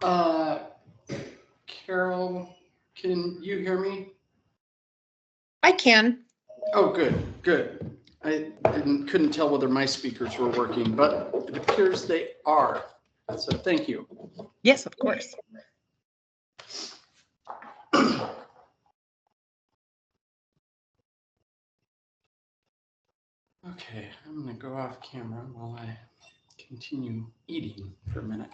Uh, Carol, can you hear me? I can. Oh, good. I couldn't tell whether my speakers were working, but it appears they are. So thank you. Yes, of course. Okay, I'm going to go off camera while I continue eating for a minute.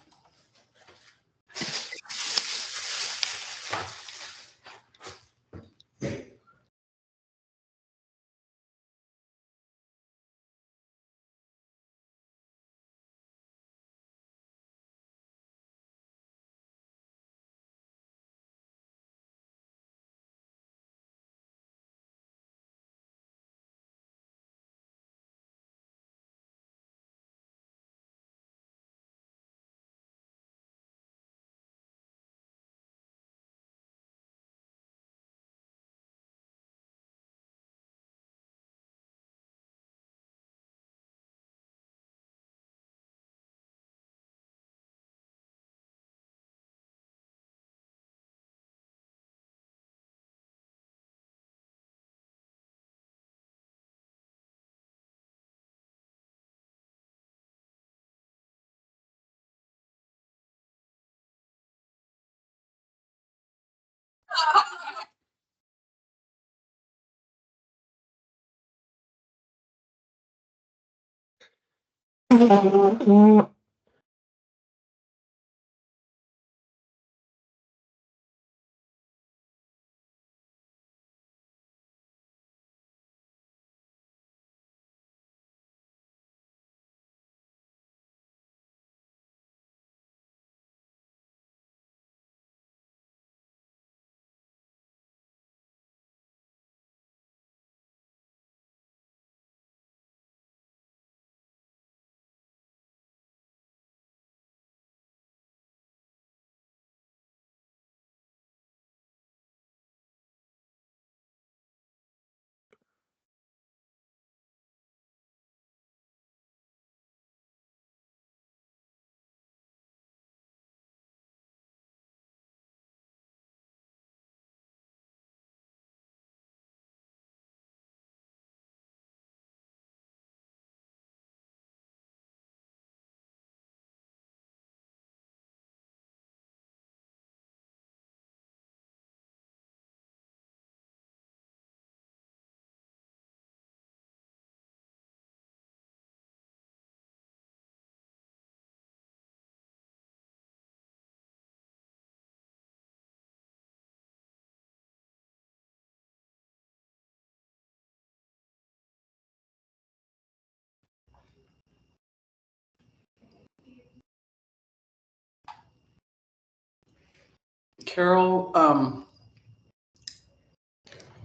Carol,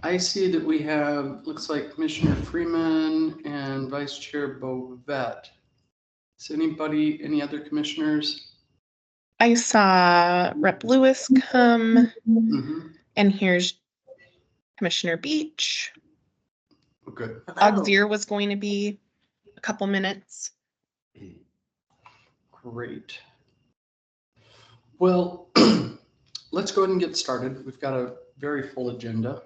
I see that we have, looks like Commissioner Freeman and Vice Chair Bovet. Is anybody, any other commissioners? I saw Rep. Lewis come, and here's Commissioner Beach. Good. Auxiliary was going to be a couple minutes. Great. Well, let's go ahead and get started. We've got a very full agenda.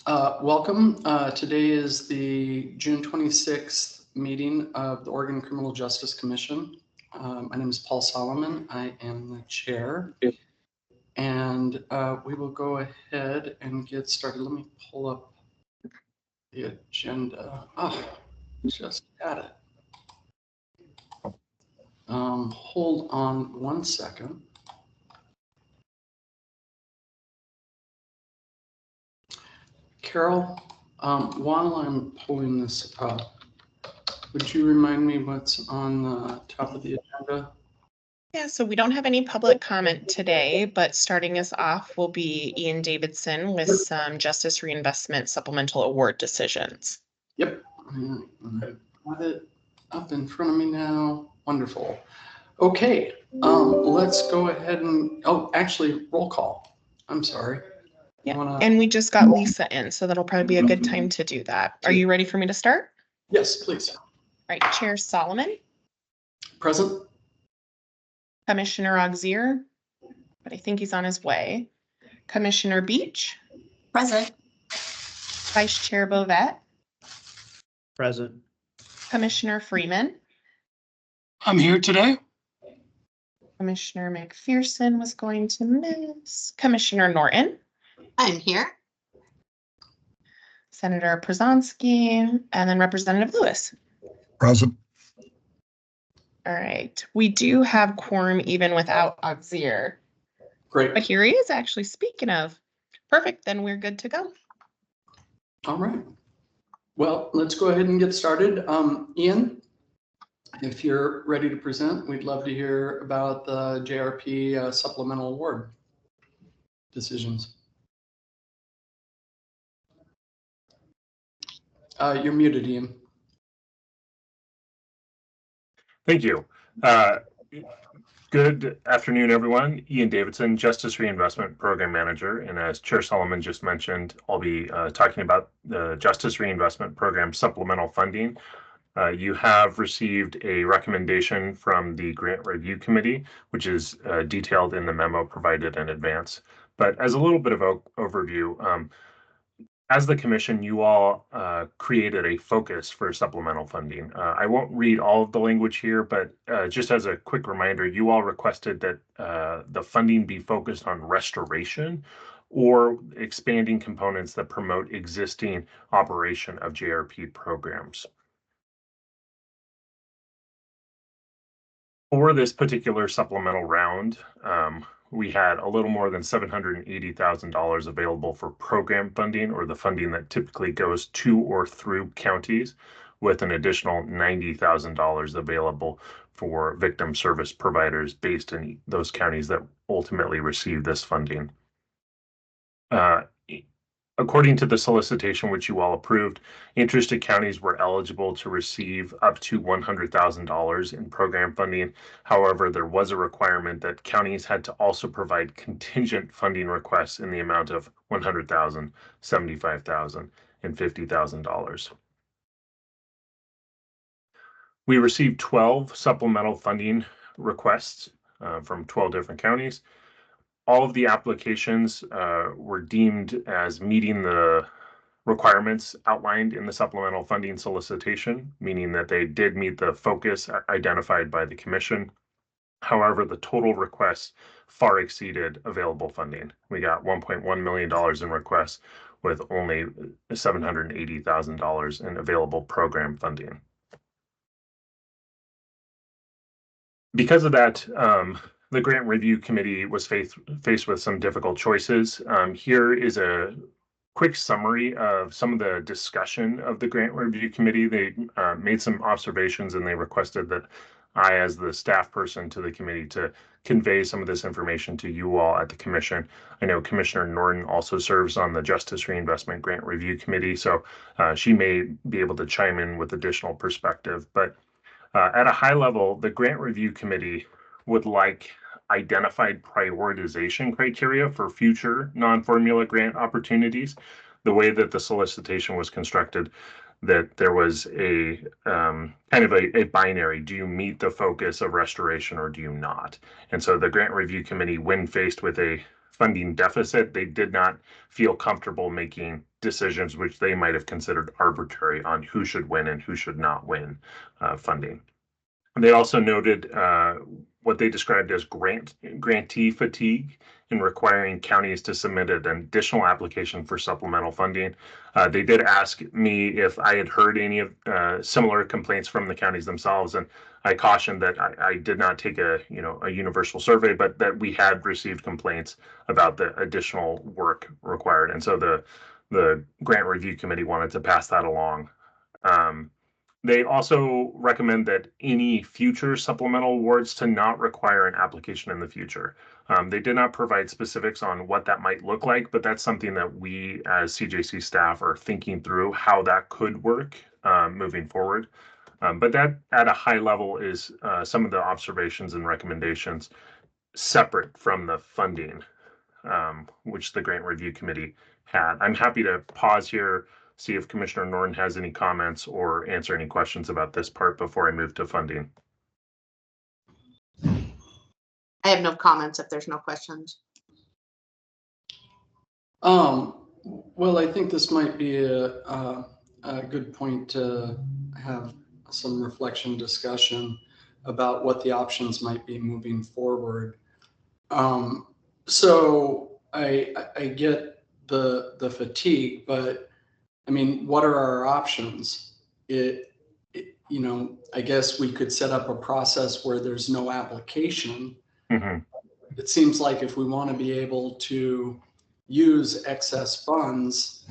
Welcome. Today is the June 26th meeting of the Oregon Criminal Justice Commission. My name is Paul Solomon. I am the chair. And we will go ahead and get started. Let me pull up the agenda. Oh, just had it. Hold on one second. Carol, while I'm pulling this up, would you remind me what's on the top of the agenda? Yeah, so we don't have any public comment today, but starting us off will be Ian Davidson with some Justice Reinvestment Supplemental Award decisions. Yep, I've got it up in front of me now. Wonderful. Okay, let's go ahead and, oh, actually, roll call. I'm sorry. Yeah, and we just got Lisa in, so that'll probably be a good time to do that. Are you ready for me to start? Yes, please. All right, Chair Solomon, Present. Commissioner Auxier, but I think he's on his way. Commissioner Beach, Present. Vice Chair Bovet, Present. Commissioner Freeman, I'm here today. Commissioner McPherson was going to miss, Commissioner Norton, I'm here. Senator Przanski, and then Representative Lewis. Present. All right, we do have quorum even without Auxier, but Great. here he is actually. Speaking of, perfect, then we're good to go. All right. Well, let's go ahead and get started. Ian, if you're ready to present, we'd love to hear about the JRP supplemental award decisions. You're muted, Ian. Thank you. Good afternoon, everyone. Ian Davidson, Justice Reinvestment Program Manager. And as Chair Solomon just mentioned, I'll be talking about the Justice Reinvestment Program supplemental funding. You have received a recommendation from the Grant Review Committee, which is detailed in the memo provided in advance. But as a little bit of an overview, as the commission, you all created a focus for supplemental funding. I won't read all of the language here, but just as a quick reminder, you all requested that the funding be focused on restoration or expanding components that promote existing operation of JRP programs. For this particular supplemental round, we had a little more than $780,000 available for program funding, or the funding that typically goes to or through counties, with an additional $90,000 available for victim service providers based in those counties that ultimately receive this funding. According to the solicitation, which you all approved, interested counties were eligible to receive up to $100,000 in program funding. However, there was a requirement that counties had to also provide contingent funding requests in the amount of $100,000, $75,000, and $50,000. We received 12 supplemental funding requests from 12 different counties. All of the applications were deemed as meeting the requirements outlined in the supplemental funding solicitation, meaning that they did meet the focus identified by the commission. However, the total requests far exceeded available funding. We got $1.1 million in requests with only $780,000 in available program funding. Because of that, the Grant Review Committee was faced with some difficult choices. Here is a quick summary of some of the discussion of the Grant Review Committee. They made some observations and they requested that I, as the staff person to the committee, to convey some of this information to you all at the commission. I know Commissioner Norton also serves on the Justice Reinvestment Grant Review Committee, so she may be able to chime in with additional perspective. But at a high level, the Grant Review Committee would like identified prioritization criteria for future non-formula grant opportunities. The way that the solicitation was constructed, that there was a kind of a binary. Do you meet the focus of restoration or do you not? And so the Grant Review Committee, when faced with a funding deficit, they did not feel comfortable making decisions which they might have considered arbitrary on who should win and who should not win funding. They also noted what they described as grantee fatigue in requiring counties to submit an additional application for supplemental funding. They did ask me if I had heard any of similar complaints from the counties themselves, and I cautioned that I did not take a universal survey, but that we had received complaints about the additional work required, and so the Grant Review Committee wanted to pass that along. They also recommend that any future supplemental awards to not require an application in the future. They did not provide specifics on what that might look like, but that's something that we as CJC staff are thinking through how that could work moving forward. But that at a high level is some of the observations and recommendations separate from the funding, which the Grant Review Committee had. I'm happy to pause here, see if Commissioner Norton has any comments or answer any questions about this part before I move to funding. I have no comments if there's no questions. Well, I think this might be a good point to have some reflection discussion about what the options might be moving forward. So I get the fatigue, but I mean, what are our options? You know, I guess we could set up a process where there's no application. Mhm. It seems like if we want to be able to use excess funds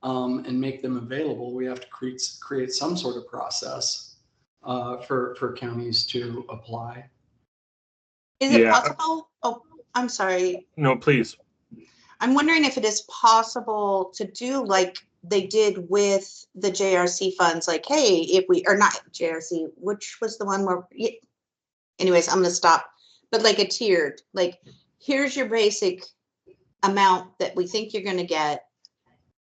and make them available, we have to create some sort of process for counties to apply. Is it Yeah. possible? Oh, I'm sorry. No, please. I'm wondering if it is possible to do like they did with the JRC funds, like, hey, if we, or not JRC, which was the one where, anyways, I'm gonna stop. But like a tiered, like, here's your basic amount that we think you're gonna get.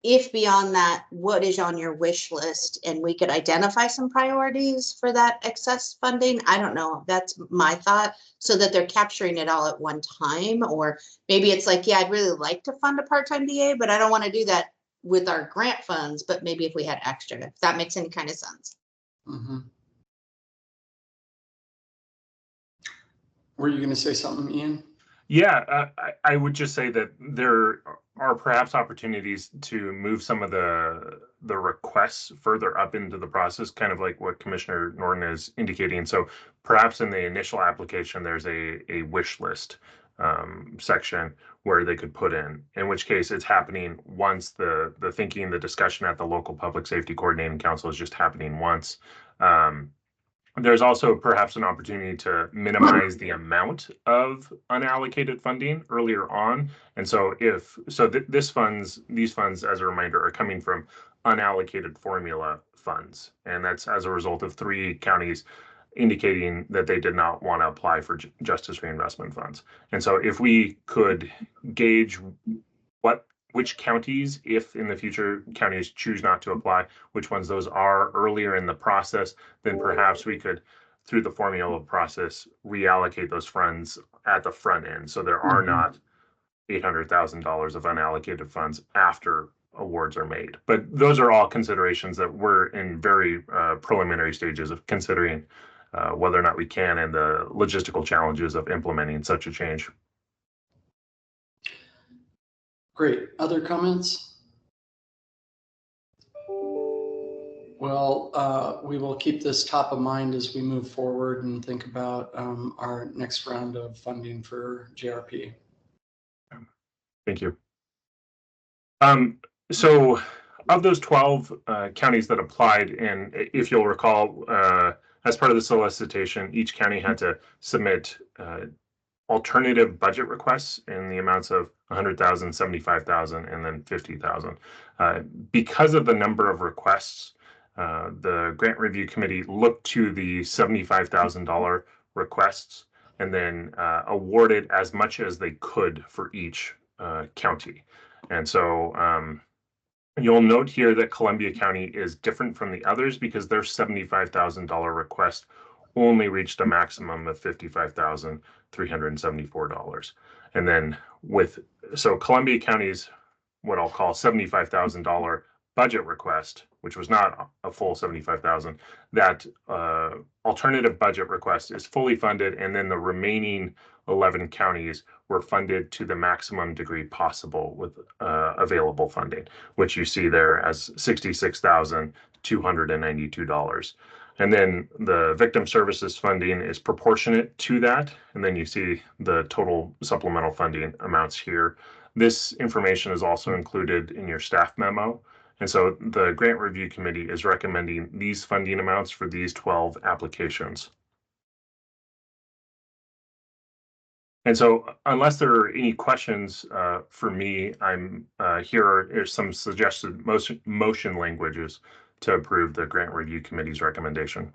If beyond that, what is on your wish list? And we could identify some priorities for that excess funding. I don't know. That's my thought, so that they're capturing it all at one time. Or maybe it's like, yeah, I'd really like to fund a part-time DA, but I don't want to do that with our grant funds. But maybe if we had extra, if that makes any kind of sense. Mm-hmm. Were you going to say something, Ian? Yeah, I would just say that there are perhaps opportunities to move some of the requests further up into the process, kind of like what Commissioner Norton is indicating. So perhaps in the initial application, there's a wish list section where they could put in which case it's happening once the thinking, the discussion at the local public safety coordinating council is just happening once. There's also perhaps an opportunity to minimize the amount of unallocated funding earlier on. And so these funds, as a reminder, are coming from unallocated formula funds. And that's as a result of 3 counties indicating that they did not want to apply for justice reinvestment funds. And so if we could gauge which counties, if in the future counties choose not to apply, which ones those are earlier in the process, then perhaps we could, through the formula process, reallocate those funds at the front end. So there are not $800,000 of unallocated funds after awards are made. But those are all considerations that we're in very preliminary stages of considering whether or not we can, and the logistical challenges of implementing such a change. Great. Other comments? Well, we will keep this top of mind as we move forward and think about our next round of funding for JRP. Thank you. So of those 12 counties that applied, and if you'll recall, as part of the solicitation, each county had to submit alternative budget requests in the amounts of 100,000, 75,000, and then 50,000. Because of the number of requests, the grant review committee looked to the $75,000 requests and then awarded as much as they could for each county. And so you'll note here that Columbia County is different from the others because their $75,000 request only reached a maximum of $55,374. And then so Columbia County's what I'll call $75,000 budget request, which was not a full 75,000, that alternative budget request is fully funded, and then the remaining 11 counties were funded to the maximum degree possible with available funding, which you see there as $66,292. And then the victim services funding is proportionate to that. And then you see the total supplemental funding amounts here. This information is also included in your staff memo. And so the grant review committee is recommending these funding amounts for these 12 applications. And so unless there are any questions for me, here are some suggested motion languages to approve the grant review committee's recommendation.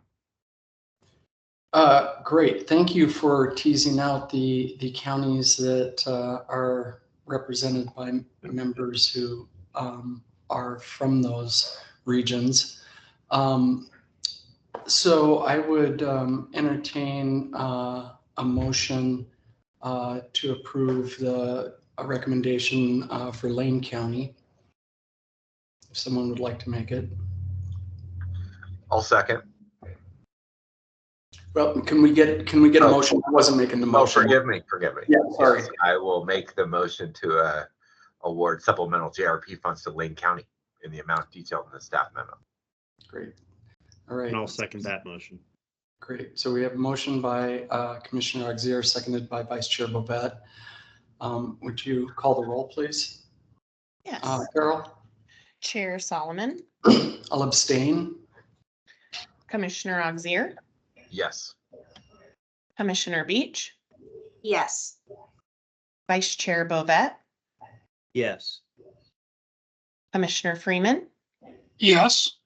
Great. Thank you for teasing out the counties that are represented by members who are from those regions. So I would entertain a motion to approve a recommendation for Lane County. If someone would like to make it. I'll second. Well, can we get a motion? I wasn't making the Oh, motion. forgive me. Yeah, sorry. Yes, I will make the motion to award supplemental JRP funds to Lane County in the amount detailed in the staff memo. Great. All right. And I'll second that motion. Great. So we have a motion by Commissioner Auxier, seconded by Vice Chair Bovet. Would you call the roll, please? Yes. Carol? Chair Solomon, I'll abstain. Commissioner Auxier, Yes. Commissioner Beach, Yes. Vice Chair Bovet, Yes. Commissioner Freeman, Yes.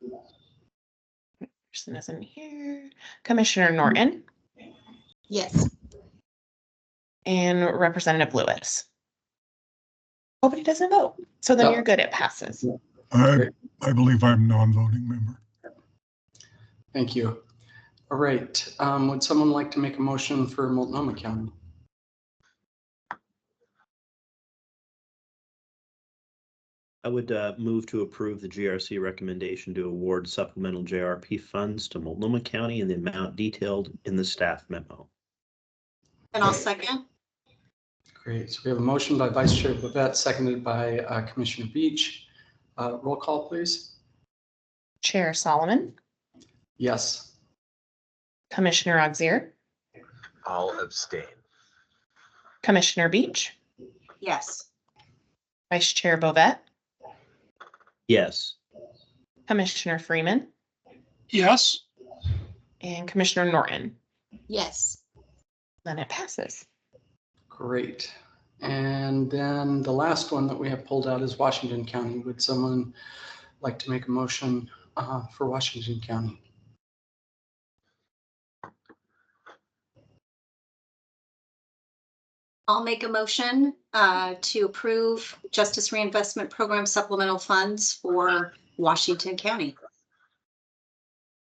person isn't here, Commissioner Norton, Yes. and Representative Lewis. Nobody doesn't vote. So then No. you're good. It passes. I believe I'm a non-voting member. Thank you. All right. Would someone like to make a motion for Multnomah County? I would move to approve the GRC recommendation to award supplemental JRP funds to Multnomah County in the amount detailed in the staff memo. And I'll second. Great. So we have a motion by Vice Chair Bovet, seconded by Commissioner Beach. Roll call, please. Chair Solomon, Yes. Commissioner Auxier, I'll abstain. Commissioner Beach, Yes. Vice Chair Bovet, Yes. Commissioner Freeman, Yes. and Commissioner Norton. Yes. Then it passes. Great. And then the last one that we have pulled out is Washington County. Would someone like to make a motion for Washington County? I'll make a motion to approve Justice Reinvestment Program supplemental funds for Washington County.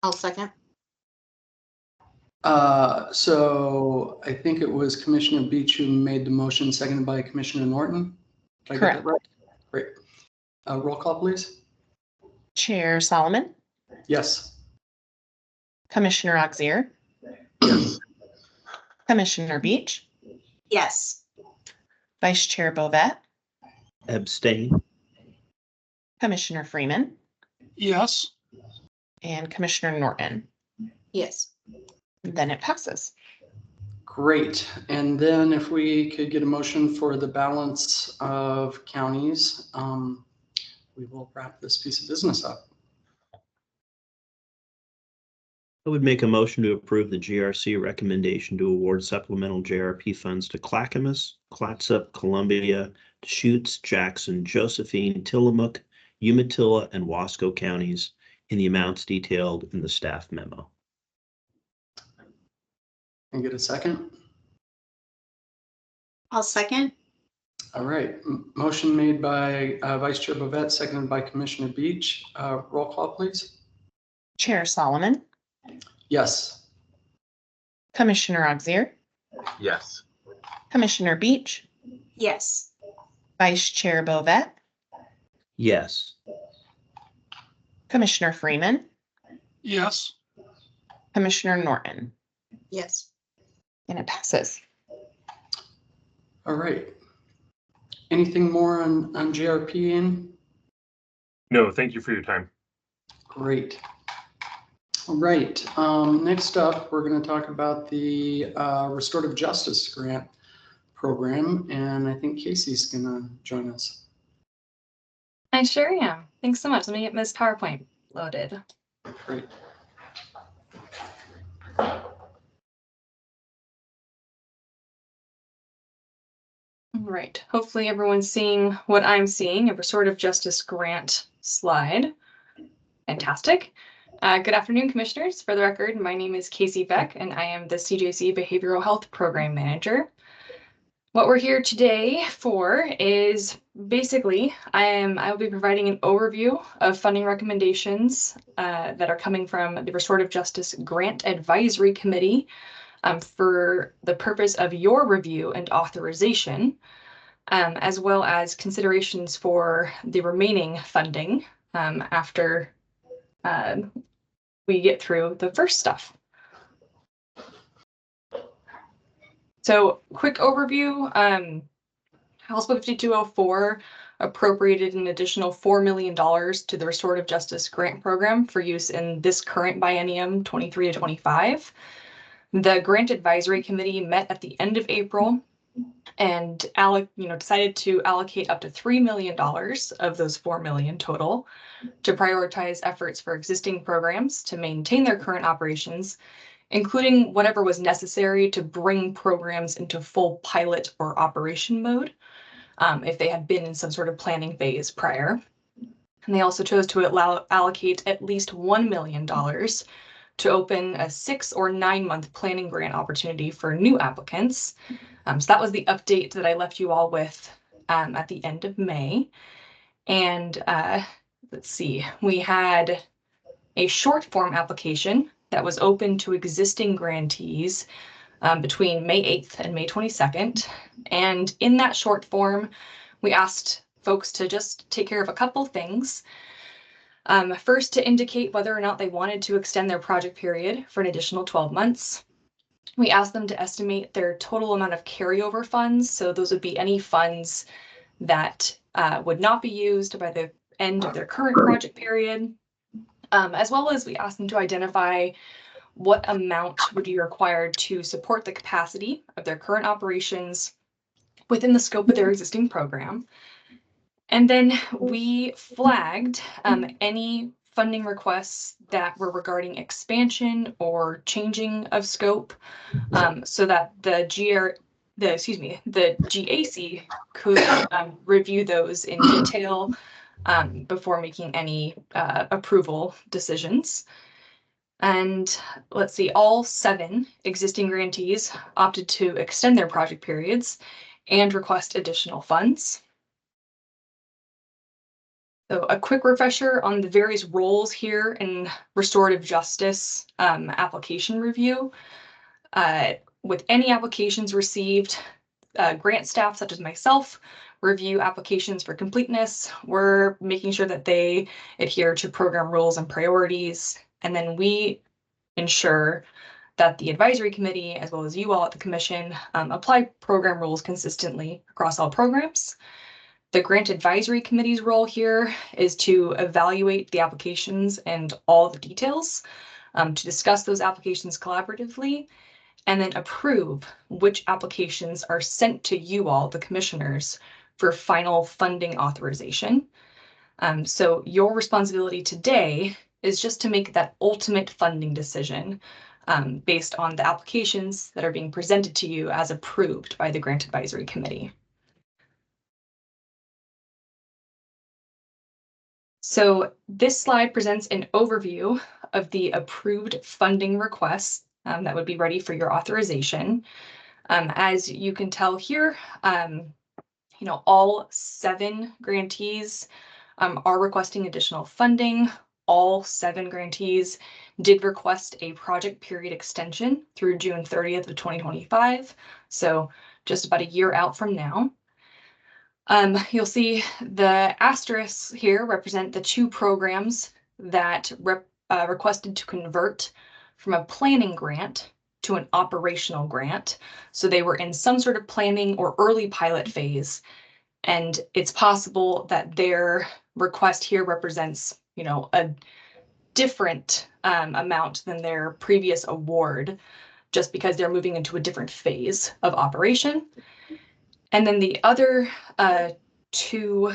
I'll second. So I think it was Commissioner Beach who made the motion, seconded by Commissioner Norton. Did I get that right? Great. Roll call, please. Chair Solomon, Yes. Commissioner Auxier, Yes. Commissioner Beach, Yes. Vice Chair Bovet, Abstain. Commissioner Freeman, Yes. and Commissioner Norton. Yes. Then it passes. Great. And then if we could get a motion for the balance of counties, we will wrap this piece of business up. I would make a motion to approve the GRC recommendation to award supplemental JRP funds to Clackamas, Clatsop, Columbia, Deschutes, Jackson, Josephine, Tillamook, Umatilla, and Wasco counties in the amounts detailed in the staff memo. Can I get a second? I'll second. All right. Motion made by Vice Chair Bovet, seconded by Commissioner Beach. Roll call, please. Chair Solomon, Yes. Commissioner Auxier, Yes. Commissioner Beach, Yes. Vice Chair Bovet, Yes. Commissioner Freeman, Yes. Commissioner Norton, Yes. and it passes. All right. Anything more on JRP in? No, thank you for your time. Great. All right. Next up, we're going to talk about the Restorative Justice Grant Program, and I think Casey's going to join us. I sure am. Thanks so much. Let me get this PowerPoint loaded. Great. Right. Hopefully everyone's seeing what I'm seeing, a restorative justice grant slide. Fantastic. Good afternoon, commissioners. For the record, my name is Casey Beck, and I am the CJC Behavioral Health Program Manager. What we're here today for is basically, I will be providing an overview of funding recommendations that are coming from the Restorative Justice Grant Advisory Committee for the purpose of your review and authorization, as well as considerations for the remaining funding after we get through the first stuff. So quick overview, House Bill 5204 appropriated an additional $4 million to the Restorative Justice Grant Program for use in this current biennium 23 to 25. The Grant Advisory Committee met at the end of April and decided to allocate up to $3 million of those $4 million total to prioritize efforts for existing programs to maintain their current operations, including whatever was necessary to bring programs into full pilot or operation mode if they had been in some sort of planning phase prior. And they also chose to allocate at least $1 million to open a 6 or 9 month planning grant opportunity for new applicants. So that was the update that I left you all with at the end of May. And let's see, we had a short form application that was open to existing grantees between May 8th and May 22nd. And in that short form, we asked folks to just take care of a couple things. First, to indicate whether or not they wanted to extend their project period for an additional 12 months. We asked them to estimate their total amount of carryover funds. So those would be any funds that would not be used by the end of their current project period, as well as we asked them to identify what amount would be required to support the capacity of their current operations within the scope of their existing program. And then we flagged any funding requests that were regarding expansion or changing of scope, so that the GAC could review those in detail before making any approval decisions. And let's see, all 7 existing grantees opted to extend their project periods and request additional funds. So a quick refresher on the various roles here in restorative justice application review. With any applications received, grant staff such as myself review applications for completeness. We're making sure that they adhere to program rules and priorities. And then we ensure that the advisory committee, as well as you all at the commission, apply program rules consistently across all programs. The grant advisory committee's role here is to evaluate the applications and all the details, to discuss those applications collaboratively, and then approve which applications are sent to you all, the commissioners, for final funding authorization. So your responsibility today is just to make that ultimate funding decision based on the applications that are being presented to you as approved by the Grant Advisory Committee. So this slide presents an overview of the approved funding requests that would be ready for your authorization. As you can tell here, all 7 grantees are requesting additional funding. All 7 grantees did request a project period extension through June 30th of 2025. So just about a year out from now. You'll see the asterisks here represent the 2 programs that requested to convert from a planning grant to an operational grant. So they were in some sort of planning or early pilot phase. And it's possible that their request here represents, a different amount than their previous award, just because they're moving into a different phase of operation. And then the other 2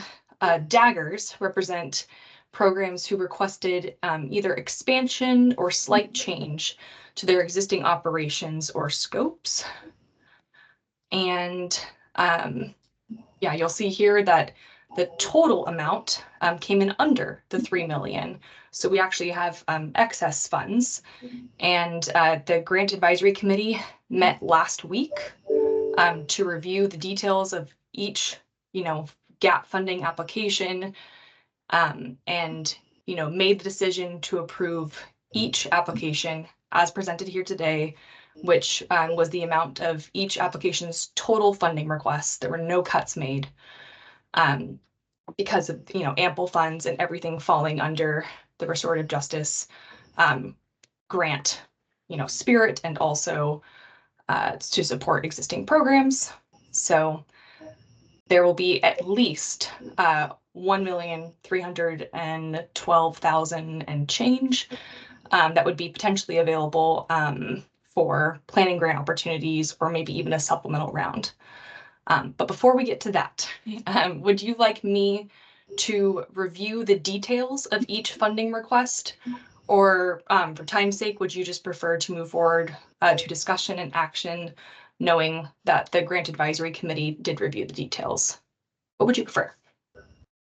daggers represent programs who requested either expansion or slight change to their existing operations or scopes. And you'll see here that the total amount came in under the $3 million. So we actually have excess funds. And the Grant Advisory Committee met last week to review the details of each, gap funding application, and, made the decision to approve each application as presented here today, which was the amount of each application's total funding requests. There were no cuts made because of, ample funds and everything falling under the restorative justice grant, spirit, and also to support existing programs. So there will be at least $1,312,000 and change that would be potentially available for planning grant opportunities or maybe even a supplemental round. But before we get to that, would you like me to review the details of each funding request? Or for time's sake, would you just prefer to move forward to discussion and action, knowing that the Grant Advisory Committee did review the details? What would you prefer?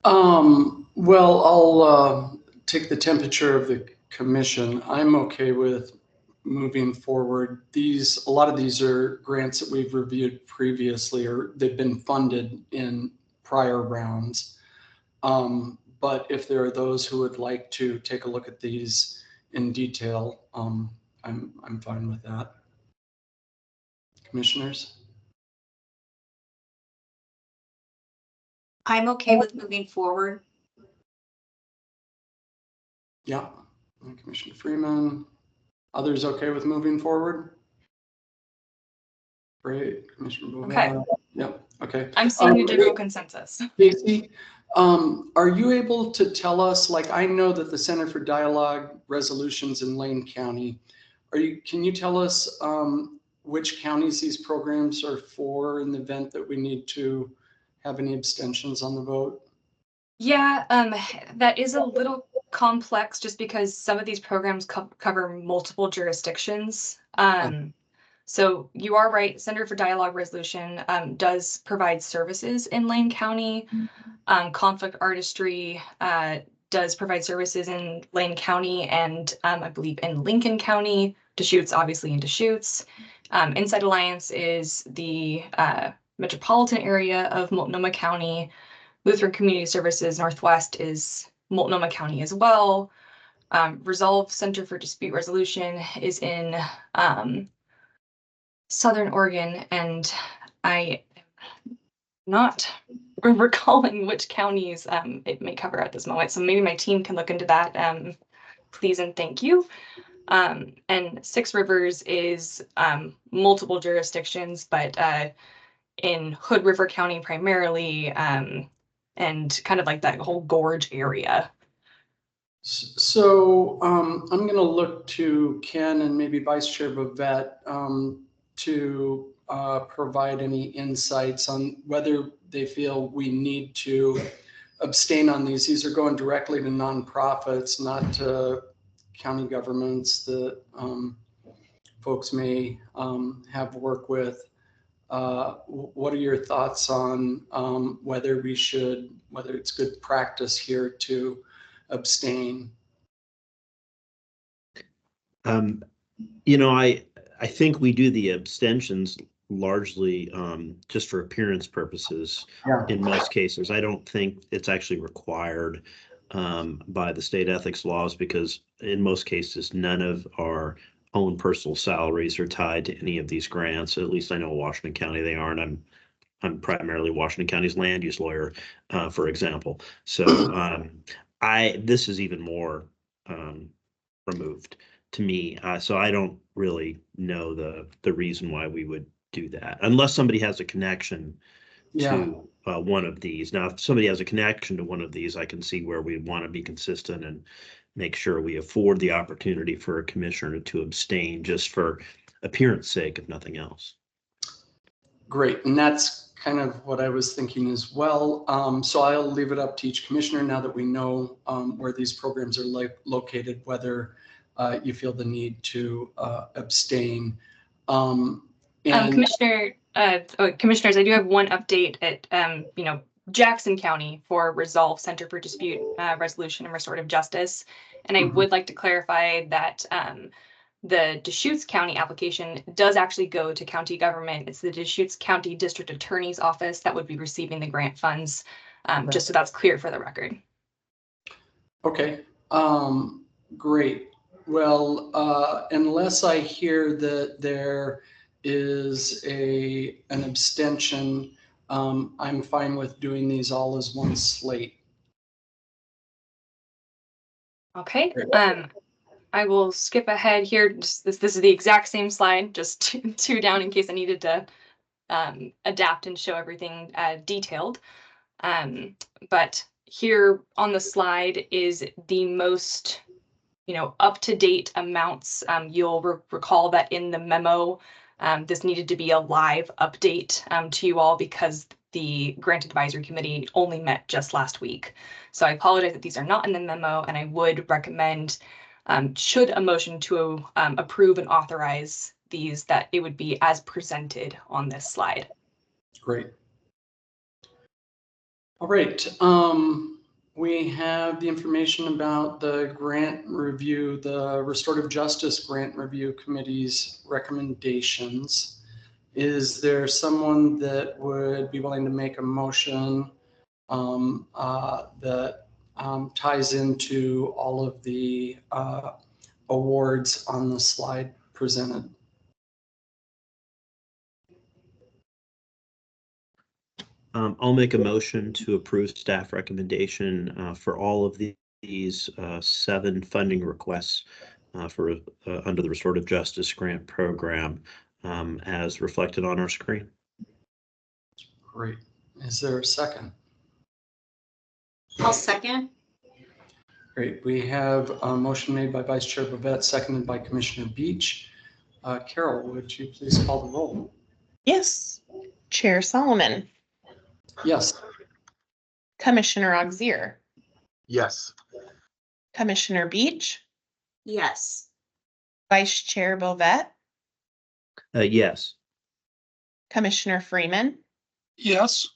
Well, I'll take the temperature of the commission. I'm okay with moving forward. A lot of these are grants that we've reviewed previously, or they've been funded in prior rounds. But if there are those who would like to take a look at these in detail, I'm fine with that. Commissioners? I'm okay with moving forward. Yeah. And Commissioner Freeman. Others okay with moving forward? Great. Commissioner Bovell. Okay. Yep. Okay. I'm seeing a general consensus. Casey, are you able to tell us, like, I know that the Center for Dialogue Resolutions in Lane County, can you tell us which counties these programs are for in the event that we need to have any abstentions on the vote? Yeah, that is a little complex just because some of these programs cover multiple jurisdictions. So you are right, Center for Dialogue Resolution does provide services in Lane County. Conflict Artistry does provide services in Lane County and I believe in Lincoln County. Deschutes, obviously in Deschutes. Inside Alliance is the metropolitan area of Multnomah County. Lutheran Community Services Northwest is Multnomah County as well. Resolve Center for Dispute Resolution is in Southern Oregon, and I am not recalling which counties it may cover at this moment. So maybe my team can look into that. Please and thank you. And Six Rivers is multiple jurisdictions, but in Hood River County primarily, and kind of like that whole gorge area. So I'm going to look to Ken and maybe Vice Chair Bovett to provide any insights on whether they feel we need to abstain on these. These are going directly to nonprofits, not to county governments that folks may have work with. What are your thoughts on whether it's good practice here to abstain? I think we do the abstentions largely just for appearance purposes. Yeah. In most cases. I don't think it's actually required by the state ethics laws because in most cases, none of our own personal salaries are tied to any of these grants. At least I know Washington County they aren't. I'm primarily Washington County's land use lawyer, for example. So this is even more removed to me. So I don't really know the reason why we would do that unless somebody has a connection to one of these. Now, if somebody has a connection to one of these, I can see where we want to be consistent and make sure we afford the opportunity for a commissioner to abstain just for appearance sake, if nothing else. Great. And that's kind of what I was thinking as well. So I'll leave it up to each commissioner now that we know where these programs are located, whether you feel the need to abstain. Commissioners, I do have one update at Jackson County for Resolve Center for Dispute Resolution and Restorative Justice. And I would like to clarify that the Deschutes County application does actually go to county government. It's the Deschutes County District Attorney's Office that would be receiving the grant funds, just so that's clear for the record. Okay, great. Well, unless I hear that there is an abstention, I'm fine with doing these all as one slate. Okay, I will skip ahead here. Just this is the exact same slide, just two down in case I needed to adapt and show everything detailed. But here on the slide is the most, up-to-date amounts. You'll recall that in the memo, this needed to be a live update to you all because the Grant Advisory Committee only met just last week. So I apologize that these are not in the memo, and I would recommend, should a motion to approve and authorize these, that it would be as presented on this slide. Great. All right. We have the information about the grant review, the Restorative Justice Grant Review Committee's recommendations. Is there someone that would be willing to make a motion that ties into all of the awards on the slide presented? I'll make a motion to approve staff recommendation for all of these 7 funding requests for under the Restorative Justice Grant Program as reflected on our screen. Great. Is there a second? I'll second. Great. We have a motion made by Vice Chair Bovett, seconded by Commissioner Beach. Carol, would you please call the roll? Yes. Chair Solomon, Yes. Commissioner Auxier, Yes. Commissioner Beach, Yes. Vice Chair Bovett, Yes. Commissioner Freeman, Yes.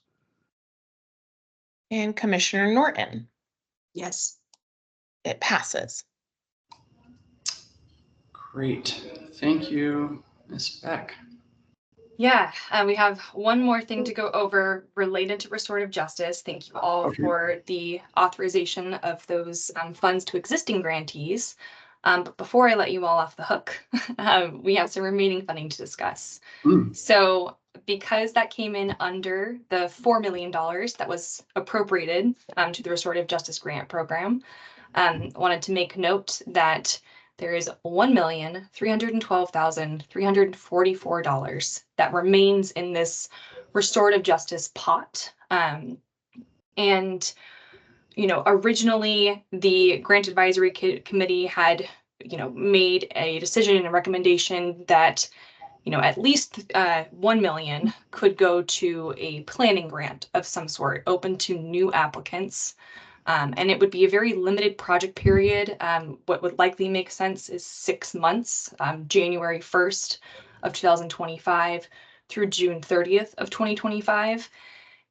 and Commissioner Norton. Yes. It passes. Great. Thank you, Ms. Beck. Yeah, we have one more thing to go over related to restorative justice. Thank you all for the authorization of those funds to existing grantees. But before I let you all off the hook, we have some remaining funding to discuss. So because that came in under the $4 million that was appropriated to the Restorative Justice Grant Program, wanted to make note that there is $1,312,344 that remains in this restorative justice pot. Originally the Grant Advisory Committee had, made a decision and a recommendation that, at least 1 million could go to a planning grant of some sort open to new applicants. And it would be a very limited project period. What would likely make sense is 6 months, January 1st of 2025 through June 30th of 2025.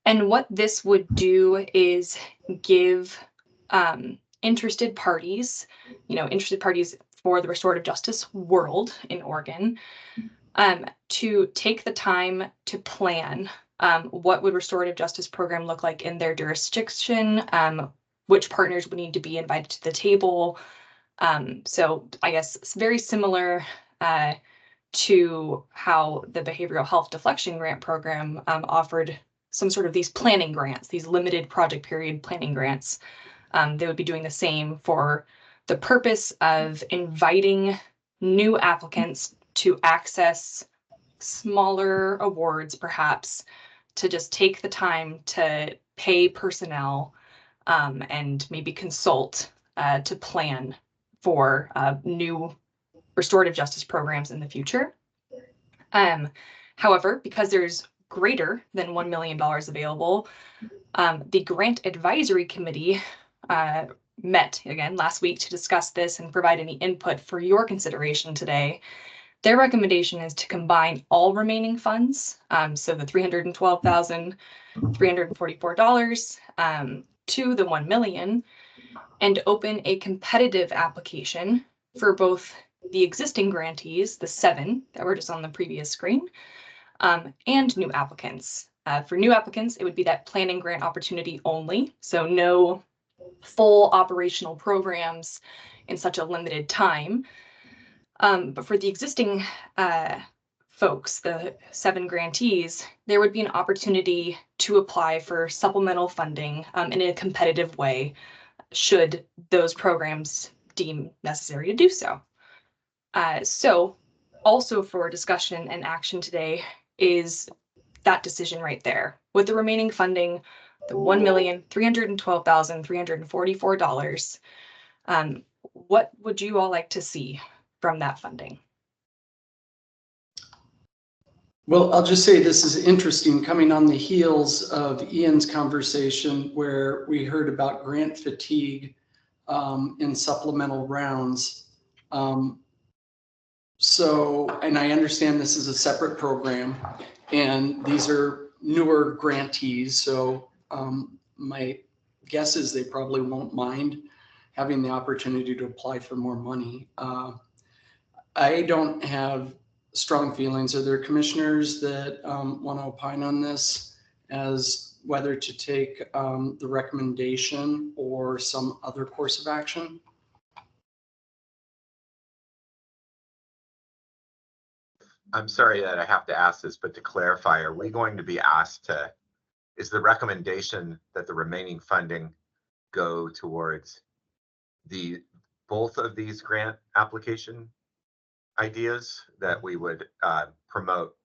And what this would do is give interested parties for the restorative justice world in Oregon, to take the time to plan what would restorative justice program look like in their jurisdiction, which partners would need to be invited to the table. So I guess it's very similar to how the Behavioral Health Deflection Grant Program offered some sort of these planning grants, these limited project period planning grants. They would be doing the same for the purpose of inviting new applicants to access smaller awards, perhaps, to just take the time to pay personnel and maybe consult to plan for new restorative justice programs in the future. However, because there's greater than $1 million available, the Grant Advisory Committee met again last week to discuss this and provide any input for your consideration today. Their recommendation is to combine all remaining funds, so the $312,344 to the 1 million, and open a competitive application for both the existing grantees, the 7 that were just on the previous screen, and new applicants. For new applicants, it would be that planning grant opportunity only, so no full operational programs, in such a limited time. But for the existing folks, the 7 grantees, there would be an opportunity to apply for supplemental funding in a competitive way, should those programs deem necessary to do so. So also for discussion and action today is that decision right there. With the remaining funding, the $1,312,344, what would you all like to see from that funding? Well, I'll just say this is interesting, coming on the heels of Ian's conversation where we heard about grant fatigue in supplemental rounds. So, and I understand this is a separate program and these are newer grantees. So my guess is they probably won't mind having the opportunity to apply for more money. I don't have strong feelings. Are there commissioners that want to opine on this as whether to take the recommendation or some other course of action? I'm sorry that I have to ask this, but to clarify, are we going to be asked to, is the recommendation that the remaining funding go towards both of these grant application ideas that we would promote,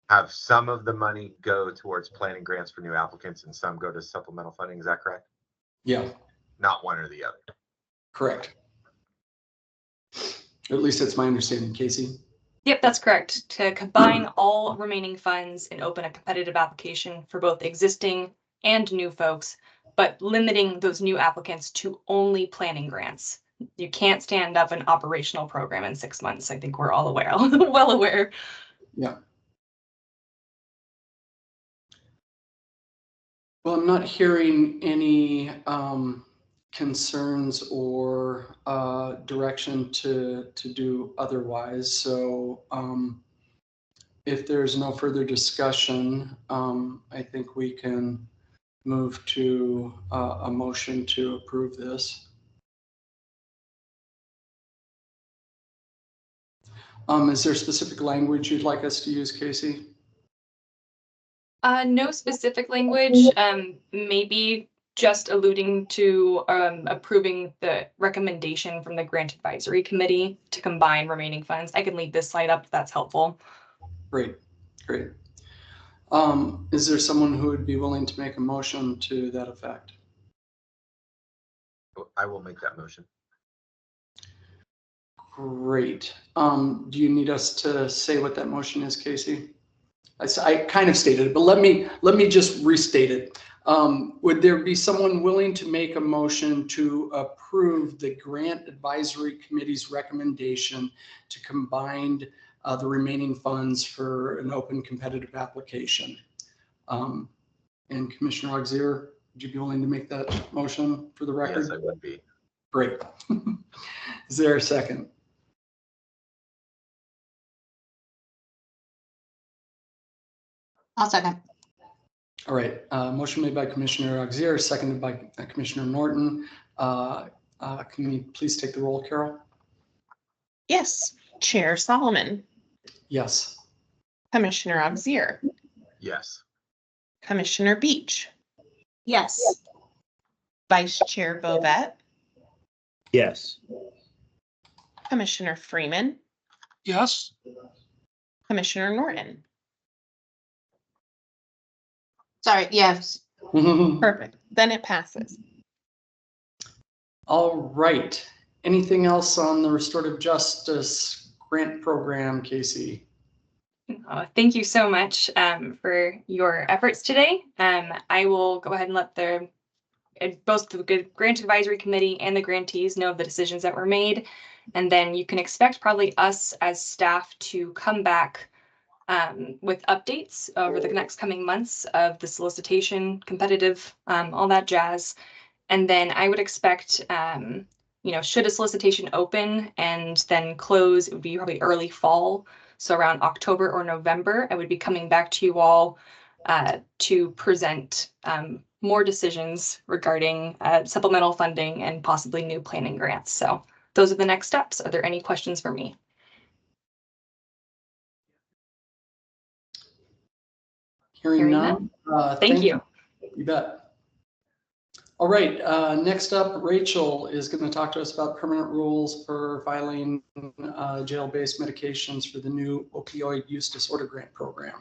have some of the money go towards planning grants for new applicants and some go to supplemental funding? Is that correct? Yeah. Not one or the other. Correct. At least that's my understanding, Casey. Yep, that's correct. To combine all remaining funds and open a competitive application for both existing and new folks, but limiting those new applicants to only planning grants. You can't stand up an operational program in 6 months. I think we're all aware, well aware. Yeah. Well, I'm not hearing any concerns or direction to do otherwise. So if there's no further discussion, I think we can move to a motion to approve this. Is there specific language you'd like us to use, Casey? No specific language, maybe just alluding to approving the recommendation from the Grant Advisory Committee to combine remaining funds. I can leave this slide up if that's helpful. Great, great. Is there someone who would be willing to make a motion to that effect? I will make that motion. Great. Do you need us to say what that motion is, Casey? I kind of stated it, but let me just restate it. Would there be someone willing to make a motion to approve the Grant Advisory Committee's recommendation to combine the remaining funds for an open competitive application? And Commissioner Auxier, would you be willing to make that motion for the record? Yes, I would be. Great. Is there a second? I'll second. All right, motion made by Commissioner Auxier, seconded by Commissioner Norton. Can you please take the roll, Carol? Yes. Chair Solomon, Yes. Commissioner Auxier, Yes. Commissioner Beach, Yes. Vice Chair Bovet, Yes. Commissioner Freeman, Yes. Commissioner Norton. Sorry, yes. Perfect. Then it passes. All right. Anything else on the restorative justice grant program, Casey? Thank you so much for your efforts today. I will go ahead and let both the Grant Advisory Committee and the grantees know of the decisions that were made. And then you can expect probably us as staff to come back with updates over the next coming months of the solicitation, competitive, all that jazz. And then I would expect, should a solicitation open and then close, it would be probably early fall. So around October or November, I would be coming back to you all to present more decisions regarding supplemental funding and possibly new planning grants. So those are the next steps. Are there any questions for me? Hearing none. Thank you. You bet. All right, next up, Rachel is going to talk to us about permanent rules for filing jail-based medications for the new opioid use disorder grant program.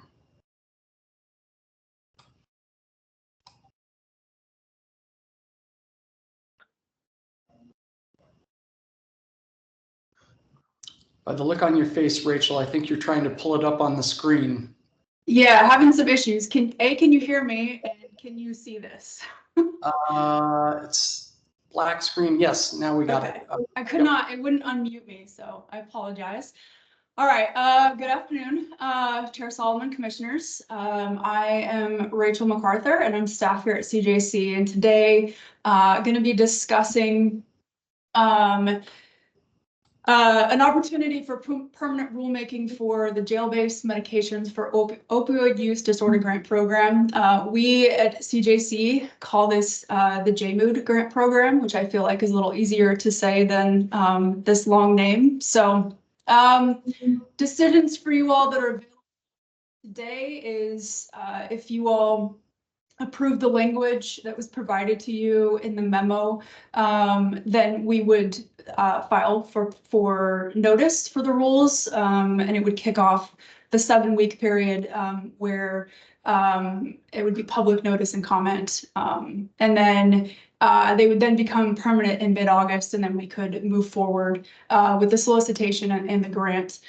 By the look on your face, Rachel, I think you're trying to pull it up on the screen. Yeah, having some issues. Can you hear me and can you see this? It's black screen. Yes, now we got Okay. it. I could not, it wouldn't unmute me, so I apologize. All right, good afternoon, Chair Solomon, Commissioners. I am Rachel MacArthur and I'm staff here at CJC, and today going to be discussing an opportunity for permanent rulemaking for the jail-based medications for opioid use disorder grant program. We at CJC call this the JMOOD grant program, which I feel like is a little easier to say than this long name. So decisions for you all that are available today is if you all approve the language that was provided to you in the memo, then we would file for notice for the rules, and it would kick off the 7-week period where it would be public notice and comment. And then they would then become permanent in mid-August, and then we could move forward with the solicitation and the grant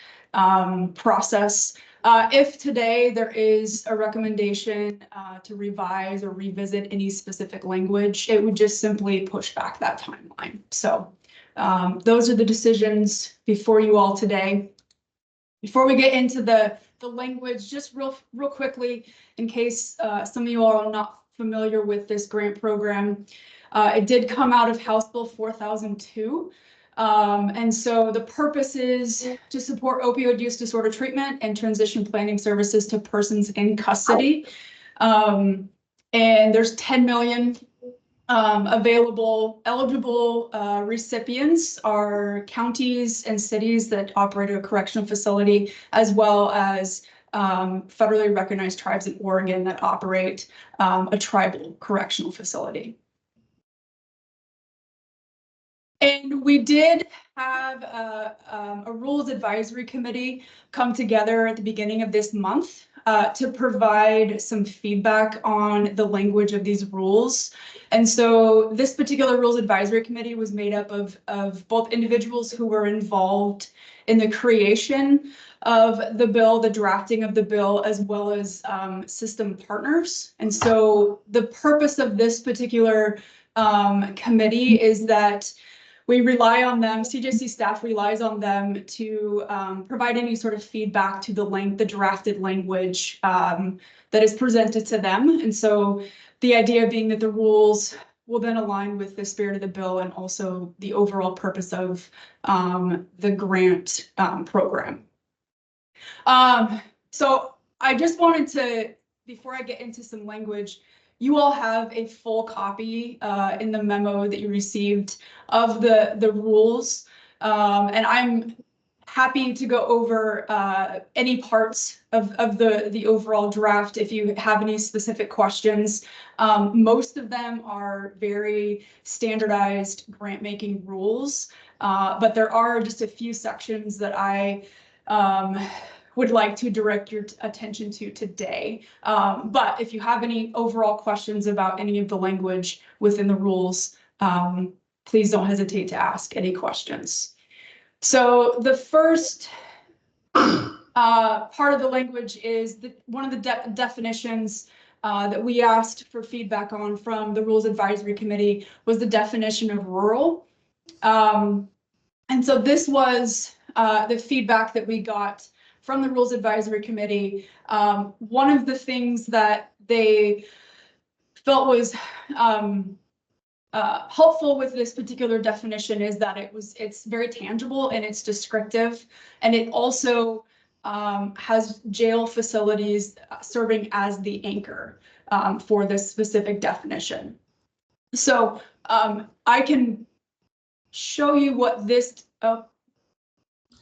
process. If today there is a recommendation to revise or revisit any specific language, it would just simply push back that timeline. So those are the decisions before you all today. Before we get into the language, just real quickly, in case some of you all are not familiar with this grant program, it did come out of House Bill 4002. And so the purpose is to support opioid use disorder treatment and transition planning services to persons in custody. And there's 10 million eligible recipients are counties and cities that operate a correctional facility, as well as federally recognized tribes in Oregon that operate a tribal correctional facility. And we did have a rules advisory committee come together at the beginning of this month to provide some feedback on the language of these rules. And so this particular rules advisory committee was made up of both individuals who were involved in the creation of the bill, the drafting of the bill, as well as system partners. And so the purpose of this particular committee is that we rely on them, CJC staff relies on them to provide any sort of feedback to the drafted language that is presented to them. And so the idea being that the rules will then align with the spirit of the bill and also the overall purpose of the grant program. So I just wanted to, before I get into some language, you all have a full copy in the memo that you received of the rules. And I'm happy to go over any parts of the overall draft if you have any specific questions. Most of them are very standardized grant making rules, but there are just a few sections that I would like to direct your attention to today. But if you have any overall questions about any of the language within the rules, please don't hesitate to ask any questions. So the first part of the language is one of the definitions that we asked for feedback on from the Rules Advisory Committee was the definition of rural. And so this was the feedback that we got from the Rules Advisory Committee. One of the things that they felt was helpful with this particular definition is that it's very tangible and it's descriptive, and it also has jail facilities serving as the anchor for this specific definition. So I can show you what this, I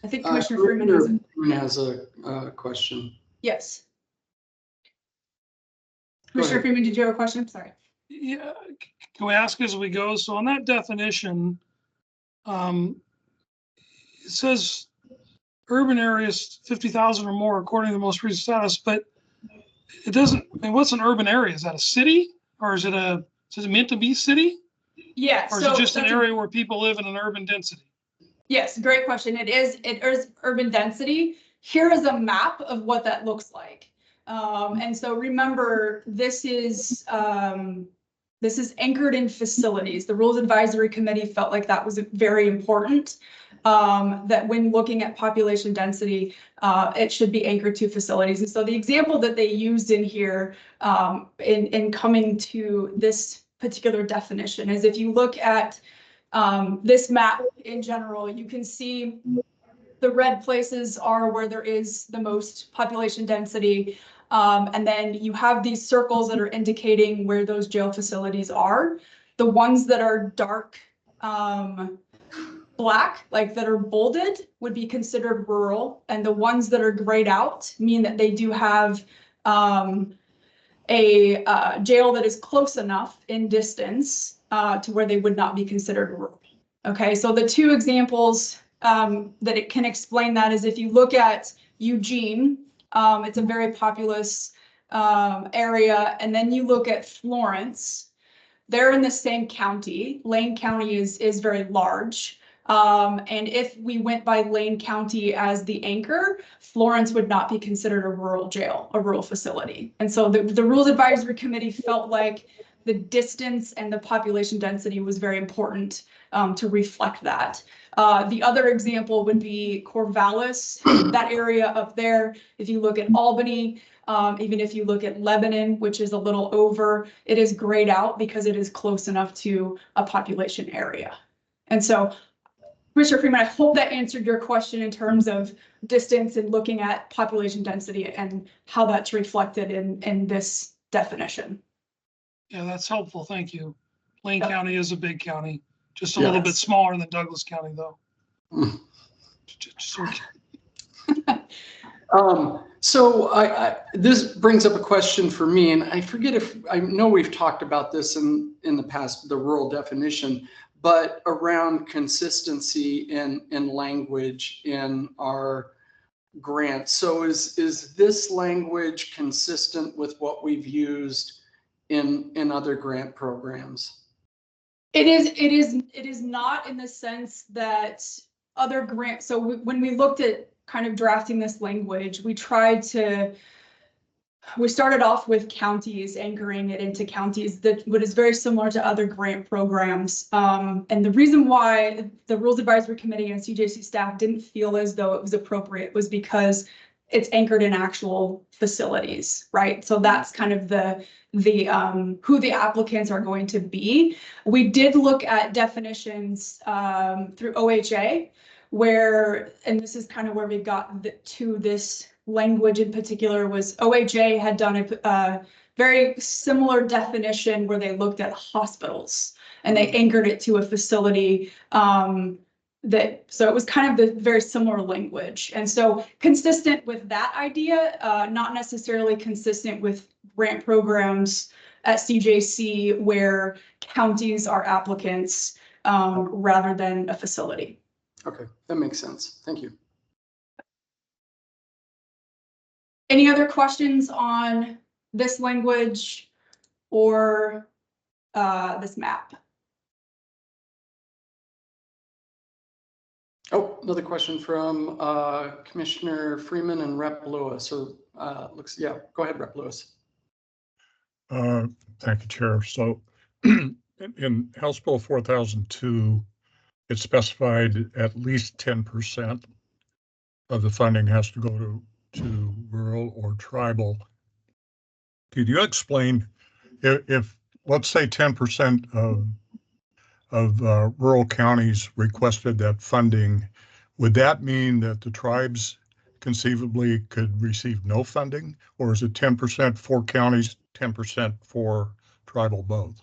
think Commissioner Freeman has a question. Yes. Commissioner Freeman, did you have a question? Sorry. Yeah, can we ask as we go? So on that definition, it says urban areas 50,000 or more according to the most recent status, but it doesn't, I mean, what's an urban area? Is that a city or is it meant to be city? Yeah. Or is it just an area where people live in an urban density? Yes, great question. It is urban density. Here is a map of what that looks like. And so remember, this is anchored in facilities. The Rules Advisory Committee felt like that was very important, that when looking at population density, it should be anchored to facilities. And so the example that they used in here in coming to this particular definition is if you look at this map in general, you can see the red places are where there is the most population density. And then you have these circles that are indicating where those jail facilities are. The ones that are dark black, like that are bolded, would be considered rural. And the ones that are grayed out mean that they do have a jail that is close enough in distance to where they would not be considered rural. Okay, so the two examples that it can explain that is if you look at Eugene, it's a very populous area, and then you look at Florence, they're in the same county. Lane County is very large. And if we went by Lane County as the anchor, Florence would not be considered a rural jail, a rural facility. And so the Rules Advisory Committee felt like the distance and the population density was very important to reflect that. The other example would be Corvallis, that area up there. If you look at Albany, even if you look at Lebanon, which is a little over, it is grayed out because it is close enough to a population area. And so, Commissioner Freeman, I hope that answered your question in terms of distance and looking at population density and how that's reflected in this definition. Yeah, that's helpful. Thank you. Lane Yep. County is a big county, just a little bit smaller than Douglas County, though. So this brings up a question for me, and I forget if I know we've talked about this in the past, the rural definition, but around consistency in language in our grant. So is this language consistent with what we've used in other grant programs? It is not in the sense that other grants. So when we looked at kind of drafting this language, we started off with counties, anchoring it into counties what is very similar to other grant programs. And the reason why the Rules Advisory Committee and CJC staff didn't feel as though it was appropriate was because it's anchored in actual facilities, right? So that's kind of who the applicants are going to be. We did look at definitions through OHA, and this is kind of where we got to this language in particular, was OHA had done a very similar definition where they looked at hospitals and they anchored it to a facility so it was kind of the very similar language. And so consistent with that idea, not necessarily consistent with grant programs at CJC where counties are applicants rather than a facility. Okay, that makes sense. Thank you. Any other questions on this language or this map? Oh, another question from Commissioner Freeman and Rep. Lewis. Or go ahead, Rep. Lewis. Thank you, Chair. So in House Bill 4002, it specified at least 10% of the funding has to go to rural or tribal. Could you explain if let's say 10% of rural counties requested that funding, would that mean that the tribes conceivably could receive no funding, or is it 10% for counties, 10% for tribal both?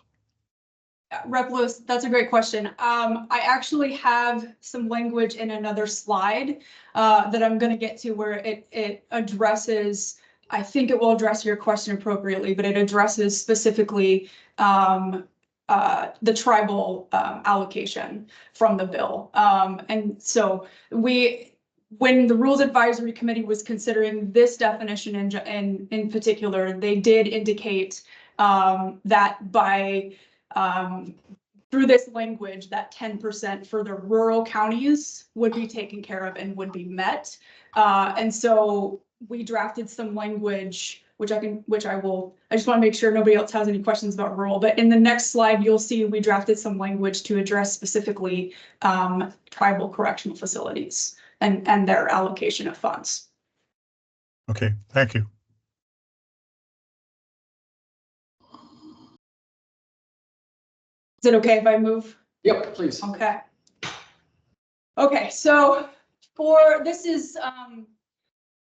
Rep Lewis, that's a great question. I actually have some language in another slide that I'm going to get to where it addresses, I think it will address your question appropriately, but it addresses specifically the tribal allocation from the bill. And so when the Rules Advisory Committee was considering this definition in particular, they did indicate that by through this language, that 10% for the rural counties would be taken care of and would be met. And so we drafted some language, I just want to make sure nobody else has any questions about rural, but in the next slide, you'll see we drafted some language to address specifically tribal correctional facilities and their allocation of funds. Okay, thank you. Is it okay if I move? Yep, please. Okay. Okay, so this is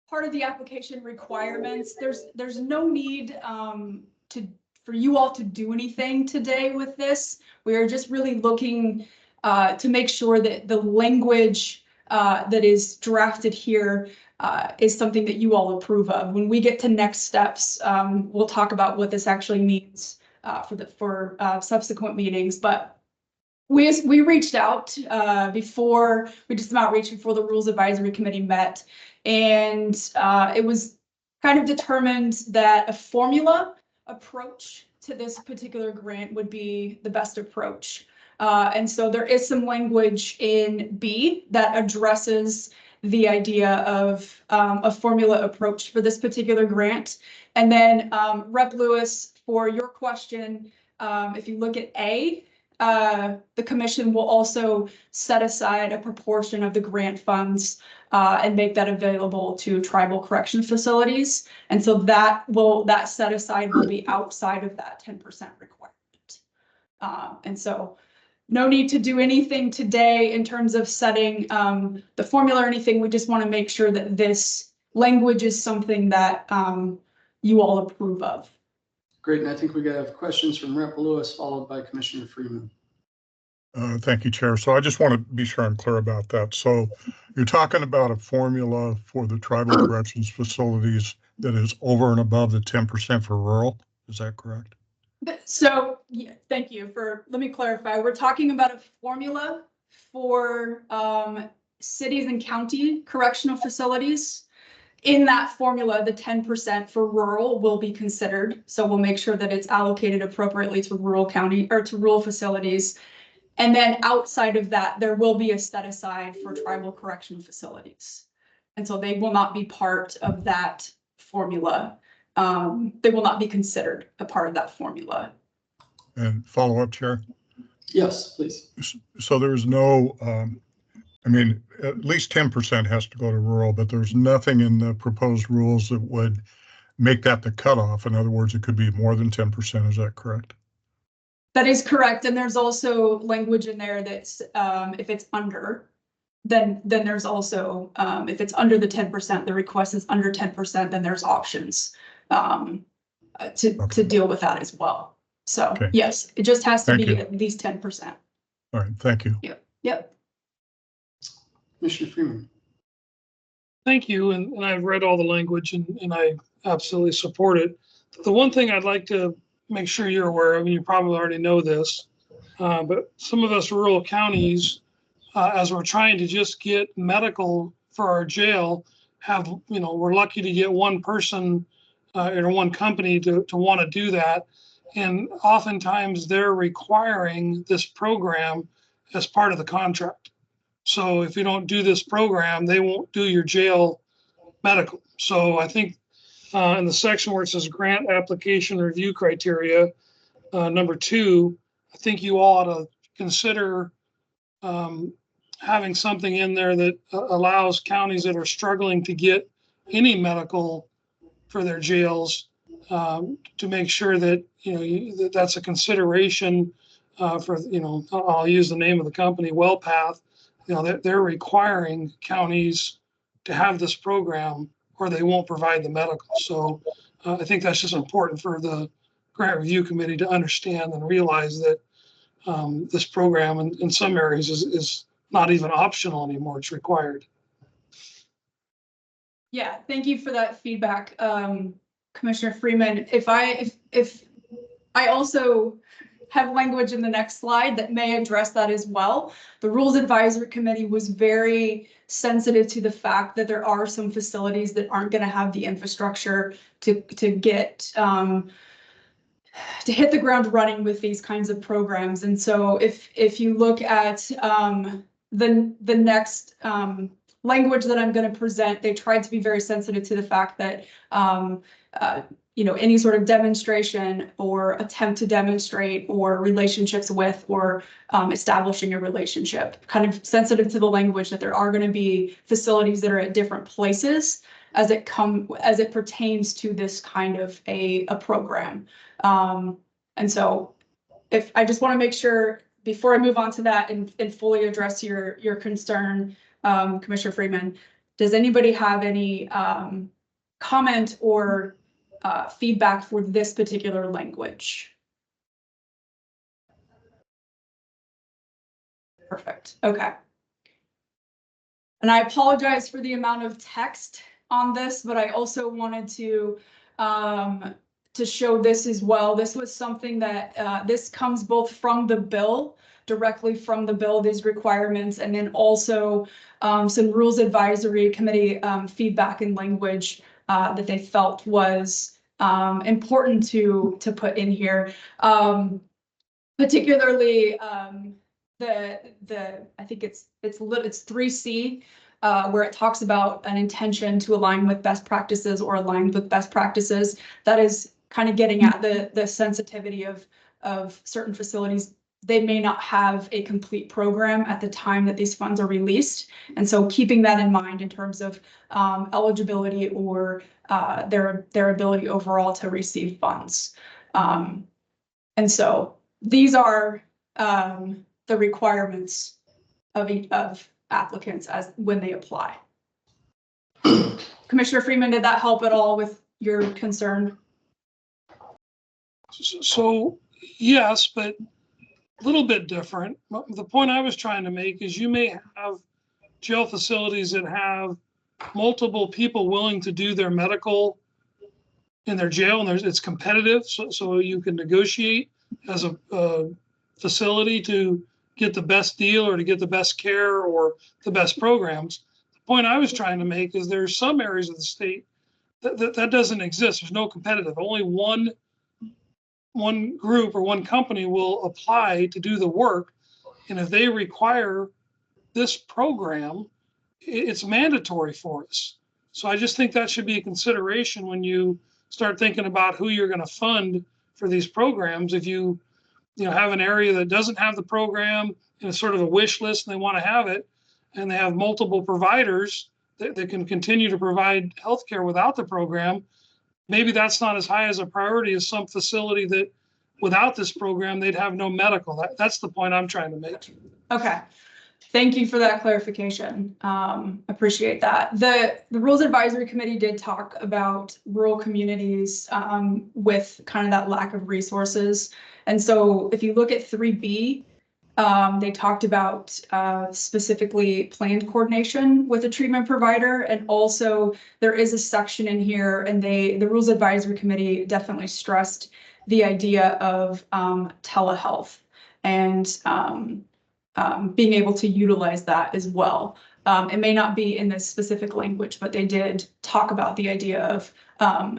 part of the application requirements. There's no need for you all to do anything today with this. We are just really looking to make sure that the language that is drafted here is something that you all approve of. When we get to next steps, we'll talk about what this actually means for subsequent meetings. But we reached out before, we did some outreach before the Rules Advisory Committee met, and it was kind of determined that a formula approach to this particular grant would be the best approach. And so there is some language in B that addresses the idea of a formula approach for this particular grant. And then Rep Lewis, for your question, if you look at A, the commission will also set aside a proportion of the grant funds and make that available to tribal correction facilities. And so that set aside will be outside of that 10% requirement. And so no need to do anything today in terms of setting the formula or anything. We just want to make sure that this language is something that you all approve of. Great, and I think we have questions from Rep Lewis, followed by Commissioner Freeman. Thank you, Chair. So I just want to be sure I'm clear about that. So you're talking about a formula for the tribal corrections facilities that is over and above the 10% for rural. Is that correct? So yeah, thank you let me clarify. We're talking about a formula for cities and county correctional facilities. In that formula, the 10% for rural will be considered. So we'll make sure that it's allocated appropriately to rural county or to rural facilities. And then outside of that, there will be a set aside for tribal correctional facilities. And so they will not be part of that formula. They will not be considered a part of that formula. And follow up, Chair? Yes, please. So there's no, I mean, at least 10% has to go to rural, but there's nothing in the proposed rules that would make that the cutoff. In other words, it could be more than 10%. Is that correct? That is correct. And there's also language in there that's if it's under, then there's also if it's under the 10%, the request is under 10%, then there's options to deal with that as well. So yes, it just has to be at least 10%. All right, thank you. Yep. Commissioner Freeman. Thank you, and I've read all the language and I absolutely support it. The one thing I'd like to make sure you're aware of, and you probably already know this, but some of us rural counties, as we're trying to just get medical for our jail, we're lucky to get one person or one company to want to do that. And oftentimes they're requiring this program as part of the contract. So if you don't do this program, they won't do your jail medical. So I think in the section where it says grant application review criteria, number 2, I think you all ought to consider having something in there that allows counties that are struggling to get any medical for their jails to make sure that that's a consideration for I'll use the name of the company, WellPath. That they're requiring counties to have this program or they won't provide the medical. So I think that's just important for the grant review committee to understand and realize that this program in some areas is not even optional anymore, it's required. Yeah, thank you for that feedback, Commissioner Freeman. If I also have language in the next slide that may address that as well. The Rules Advisory Committee was very sensitive to the fact that there are some facilities that aren't going to have the infrastructure to get to hit the ground running with these kinds of programs. And so if you look at the next language that I'm going to present, they tried to be very sensitive to the fact that any sort of demonstration or attempt to demonstrate or relationships with or establishing a relationship, kind of sensitive to the language that there are going to be facilities that are at different places as it pertains to this kind of a program. And so if I just want to make sure before I move on to that and fully address your concern, Commissioner Freeman, does anybody have any comment or feedback for this particular language? Perfect. Okay. And I apologize for the amount of text on this, but I also wanted to show this as well. This was something that this comes both from the bill, directly from the bill, these requirements, and then also some Rules Advisory Committee feedback and language that they felt was important to put in here, particularly I think it's 3C, where it talks about an intention to align with best practices or aligned with best practices. That is kind of getting at the sensitivity of certain facilities. They may not have a complete program at the time that these funds are released. And so keeping that in mind in terms of eligibility or their ability overall to receive funds. And so these are the requirements of applicants as when they apply. Commissioner Freeman, did that help at all with your concern? So yes, but a little bit different. The point I was trying to make is you may have jail facilities that have multiple people willing to do their medical in their jail, and it's competitive, so you can negotiate as a facility to get the best deal or to get the best care or the best programs. The point I was trying to make is there's some areas of the state that doesn't exist. There's no competitive. Only one group or one company will apply to do the work. And if they require this program, it's mandatory for us. So I just think that should be a consideration when you start thinking about who you're going to fund for these programs. If you have an area that doesn't have the program and it's sort of a wish list and they want to have it, and they have multiple providers that can continue to provide healthcare without the program, maybe that's not as high as a priority as some facility that without this program, they'd have no medical. That's the point I'm trying to make. Okay. Thank you for that clarification. Appreciate that. The Rules Advisory Committee did talk about rural communities with kind of that lack of resources. And so if you look at 3B, they talked about specifically planned coordination with a treatment provider. And also there is a section in here, and the Rules Advisory Committee definitely stressed the idea of telehealth and being able to utilize that as well. It may not be in this specific language, but they did talk about the idea of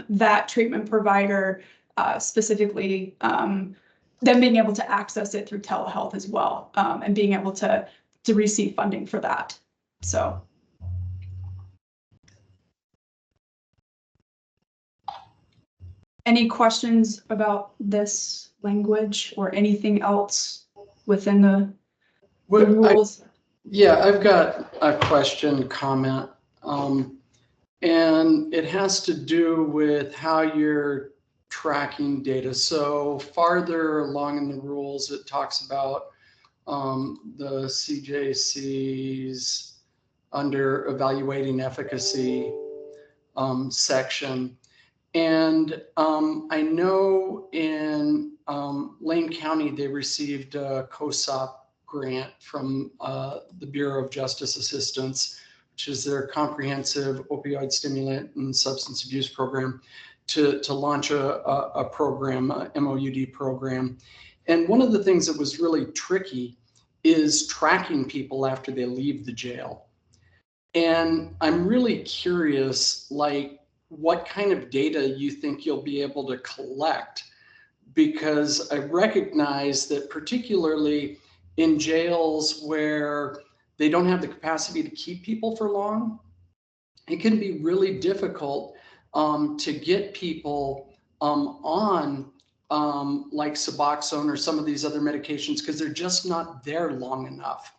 that treatment provider specifically them being able to access it through telehealth as well, and being able to receive funding for that. So. Any questions about this language or anything else within the rules? I've got a question, comment, and it has to do with how you're tracking data. So farther along in the rules, it talks about the CJC's under evaluating efficacy section. And I know in Lane County, they received a COSOP grant from the Bureau of Justice Assistance, which is their comprehensive opioid stimulant and substance abuse program, to launch a program, a MOUD program. And one of the things that was really tricky is tracking people after they leave the jail. And I'm really curious, like, what kind of data you think you'll be able to collect, because I recognize that particularly in jails where they don't have the capacity to keep people for long, it can be really difficult to get people on like Suboxone or some of these other medications, because they're just not there long enough.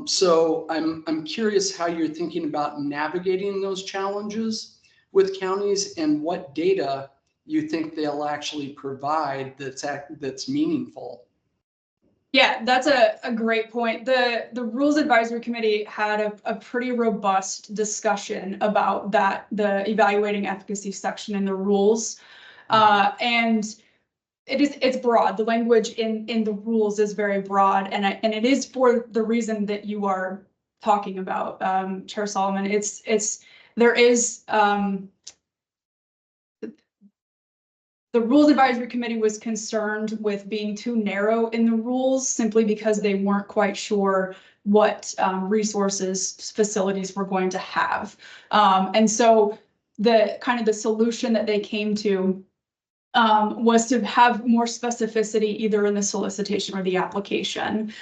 So I'm curious how you're thinking about navigating those challenges with counties, and what data you think they'll actually provide that's meaningful. Yeah, that's a great point. The Rules Advisory Committee had a pretty robust discussion about that, the evaluating efficacy section in the rules. And it's broad. The language in the rules is very broad, and it is for the reason that you are talking about, Chair Solomon. There is the Rules Advisory Committee was concerned with being too narrow in the rules, simply because they weren't quite sure what resources facilities were going to have. And so the solution that they came to was to have more specificity either in the solicitation or the application,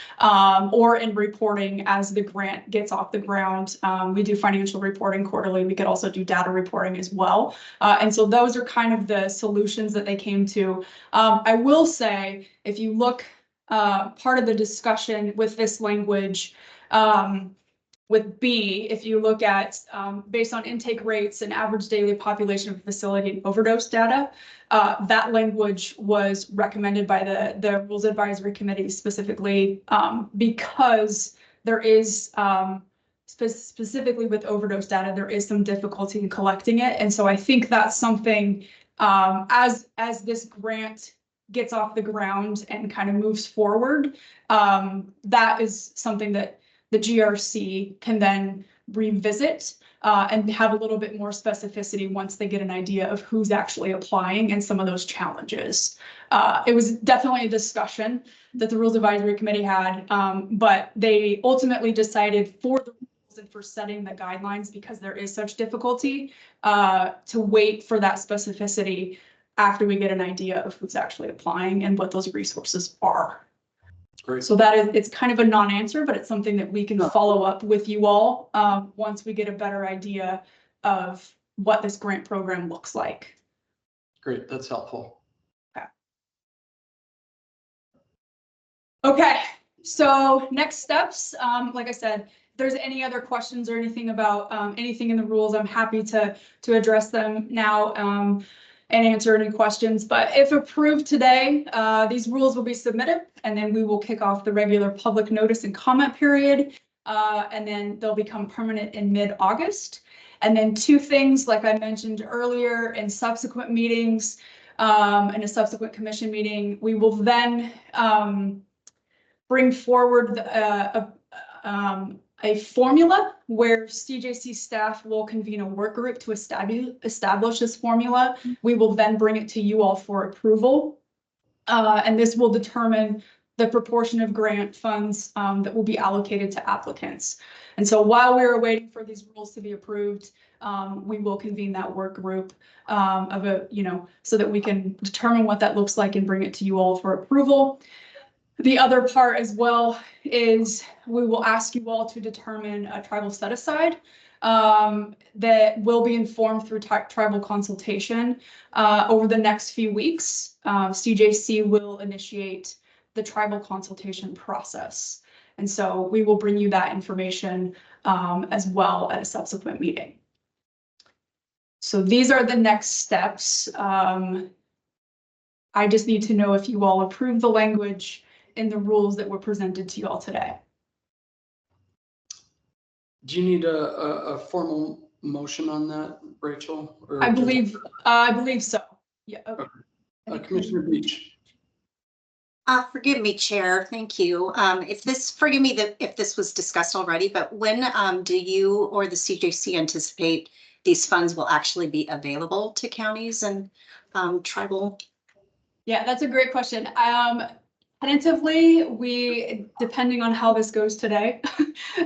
or in reporting as the grant gets off the ground. We do financial reporting quarterly. We could also do data reporting as well. And so those are kind of the solutions that they came to. I will say, if you look, part of the discussion with this language, with B, if you look at based on intake rates and average daily population of facility and overdose data, that language was recommended by the Rules Advisory Committee specifically because there is specifically with overdose data, there is some difficulty in collecting it. And so I think that's something as this grant gets off the ground and kind of moves forward, that is something that the GRC can then revisit and have a little bit more specificity once they get an idea of who's actually applying and some of those challenges. It was definitely a discussion that the Rules Advisory Committee had, but they ultimately decided for the rules and for setting the guidelines, because there is such difficulty, to wait for that specificity after we get an idea of who's actually applying and what those resources are. Great. So it's kind of a non-answer, but it's something that we can follow up with you all once we get a better idea of what this grant program looks like. Great, that's helpful. Okay, so next steps, like I said, if there's any other questions or anything about anything in the rules, I'm happy to address them now. And answer any questions, but if approved today, these rules will be submitted, and then we will kick off the regular public notice and comment period, and then they'll become permanent in mid-August. And then two things, like I mentioned earlier, in subsequent meetings, in a subsequent commission meeting, we will then bring forward a formula where CJC staff will convene a work group to establish this formula. We will then bring it to you all for approval. And this will determine the proportion of grant funds that will be allocated to applicants. And so while we're waiting for these rules to be approved, we will convene that work group so that we can determine what that looks like and bring it to you all for approval. The other part as well is we will ask you all to determine a tribal set aside that will be informed through tribal consultation over the next few weeks. CJC will initiate the tribal consultation process. And so we will bring you that information as well at a subsequent meeting. So these are the next steps. I just need to know if you all approve the language in the rules that were presented to you all today. Do you need a formal motion on that, Rachel? Or I believe so. Yeah. Okay. Okay. Commissioner Beach. Forgive me, Chair. Thank you. Forgive me if this was discussed already, but when do you or the CJC anticipate these funds will actually be available to counties and tribal? Yeah, that's a great question. Tentatively, depending on how this goes today,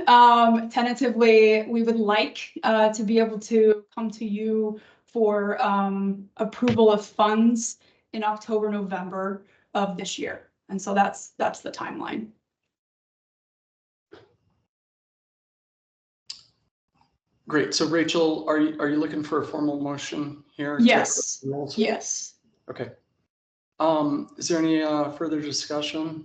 tentatively, we would like to be able to come to you for approval of funds in October, November of this year. And so that's the timeline. Great. So Rachel, are you looking for a formal motion here? Yes. Yes. Okay. Is there any further discussion?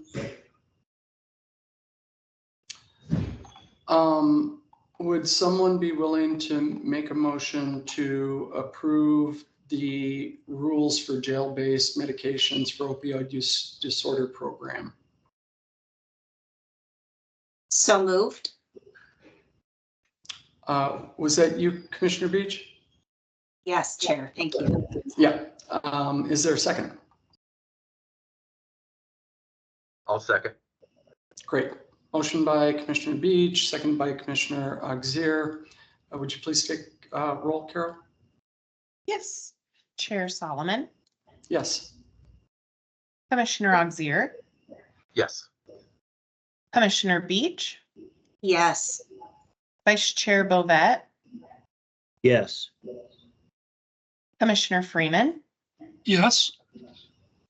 Would someone be willing to make a motion to approve the rules for jail-based medications for opioid use disorder program? So moved. Was that you, Commissioner Beach? Yes, Chair. Thank you. Yeah. Is there a second? I'll second. Great. Motion by Commissioner Beach, second by Commissioner Auxier. Would you please take roll, Carol? Yes. Chair Solomon, Yes. Commissioner Auxier, Yes. Commissioner Beach, Yes. Vice Chair Bovet, Yes. Commissioner Freeman, Yes.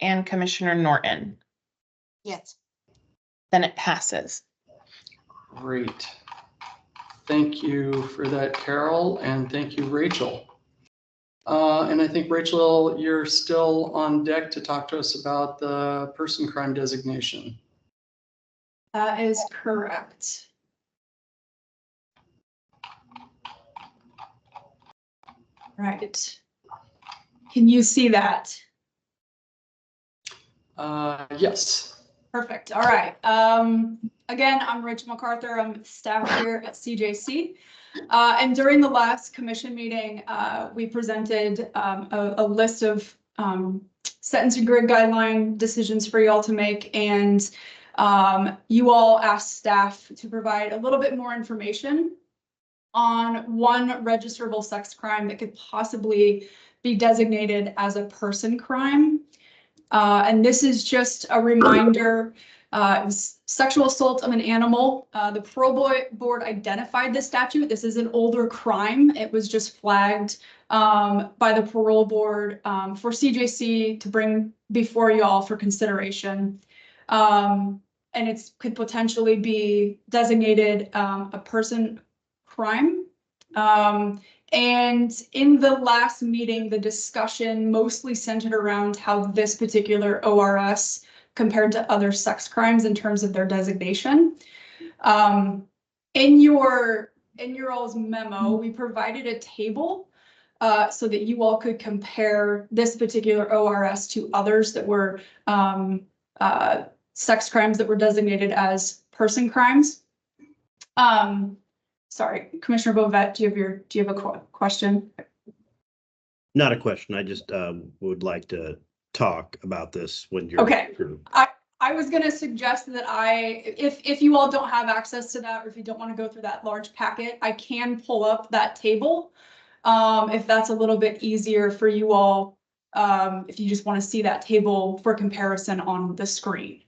and Commissioner Norton. Yes. Then it passes. Great. Thank you for that, Carol, and thank you, Rachel. And I think, Rachel, you're still on deck to talk to us about the person crime designation. That is correct. Right. Can you see that? Yes. Perfect. All right. Again, I'm Rachel MacArthur. I'm staff here at CJC. And during the last commission meeting, we presented a list of sentencing grid guideline decisions for y'all to make. And you all asked staff to provide a little bit more information on one registerable sex crime that could possibly be designated as a person crime. And this is just a reminder, it was sexual assault of an animal. The parole board identified this statute. This is an older crime. It was just flagged by the parole board for CJC to bring before you all for consideration. And it could potentially be designated a person crime. And in the last meeting, the discussion mostly centered around how this particular ORS compared to other sex crimes in terms of their designation. In your all's memo, we provided a table so that you all could compare this particular ORS to others that were sex crimes that were designated as person crimes. Sorry, Commissioner Bovet, do you have a question? Not a question. I just would like to talk about this when you're okay. through. I was going to suggest that if you all don't have access to that, or if you don't want to go through that large packet, I can pull up that table if that's a little bit easier for you all. If you just want to see that table for comparison on the screen.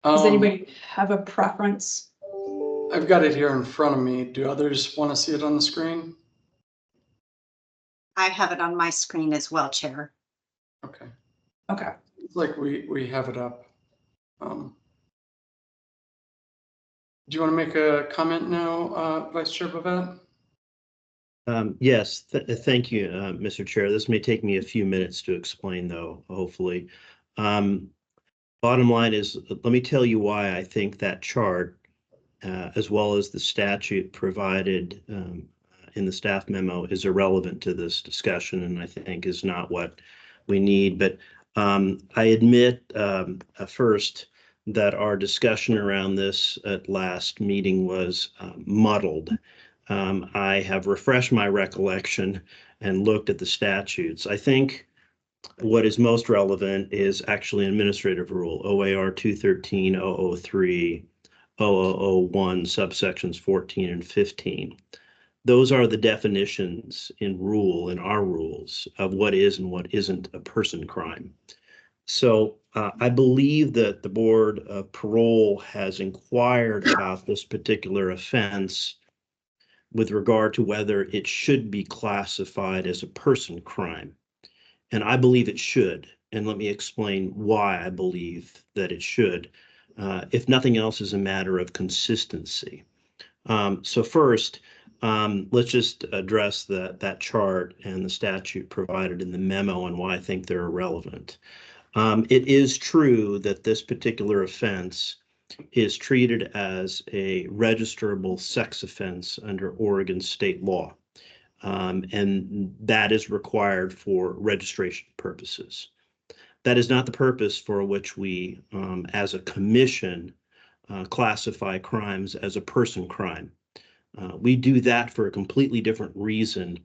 Does anybody have a preference? I've got it here in front of me. Do others want to see it on the screen? I have it on my screen as well, Chair. Okay. Okay. It's like we have it up. Do you want to make a comment now, Vice Chair Bovet? Yes, thank you, Mr. Chair. This may take me a few minutes to explain, though, hopefully. Bottom line is, let me tell you why I think that chart, as well as the statute provided in the staff memo, is irrelevant to this discussion, and I think is not what we need. But I admit first that our discussion around this at last meeting was muddled. I have refreshed my recollection and looked at the statutes. I think what is most relevant is actually an administrative rule, OAR 213-003, 0001, subsections 14 and 15. Those are the definitions in our rules of what is and what isn't a person crime. So I believe that the Board of Parole has inquired about this particular offense with regard to whether it should be classified as a person crime. And I believe it should. And let me explain why I believe that it should. If nothing else, is a matter of consistency. So first, let's just address that chart and the statute provided in the memo and why I think they're irrelevant. It is true that this particular offense is treated as a registrable sex offense under Oregon state law. And that is required for registration purposes. That is not the purpose for which we, as a commission, classify crimes as a person crime. We do that for a completely different reason,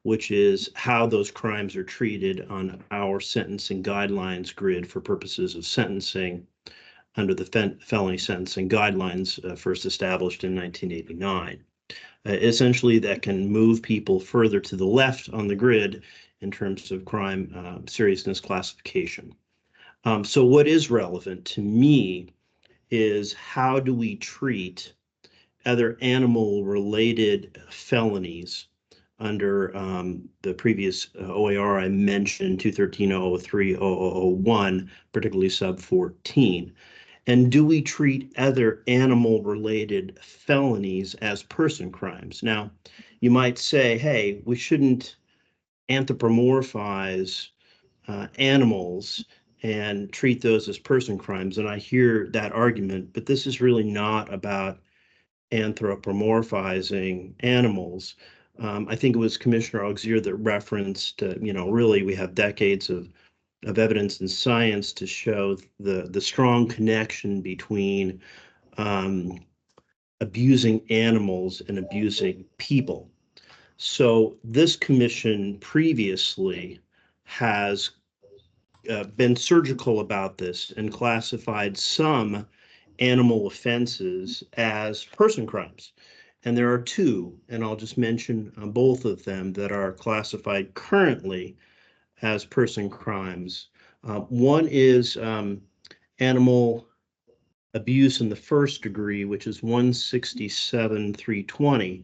which is how those crimes are treated on our sentencing guidelines grid for purposes of sentencing under the felony sentencing guidelines first established in 1989. Essentially, that can move people further to the left on the grid in terms of crime seriousness classification. So what is relevant to me is how do we treat other animal-related felonies under the previous OAR I mentioned, 213-003-0001, particularly sub 14. And do we treat other animal-related felonies as person crimes? Now, you might say, hey, we shouldn't anthropomorphize animals and treat those as person crimes. And I hear that argument, but this is really not about anthropomorphizing animals. I think it was Commissioner Auxier that referenced, really we have decades of evidence and science to show the strong connection between abusing animals and abusing people. So this commission previously has been surgical about this and classified some animal offenses as person crimes. And there are two, and I'll just mention both of them that are classified currently as person crimes. One is animal abuse in the first degree, which is 167-320.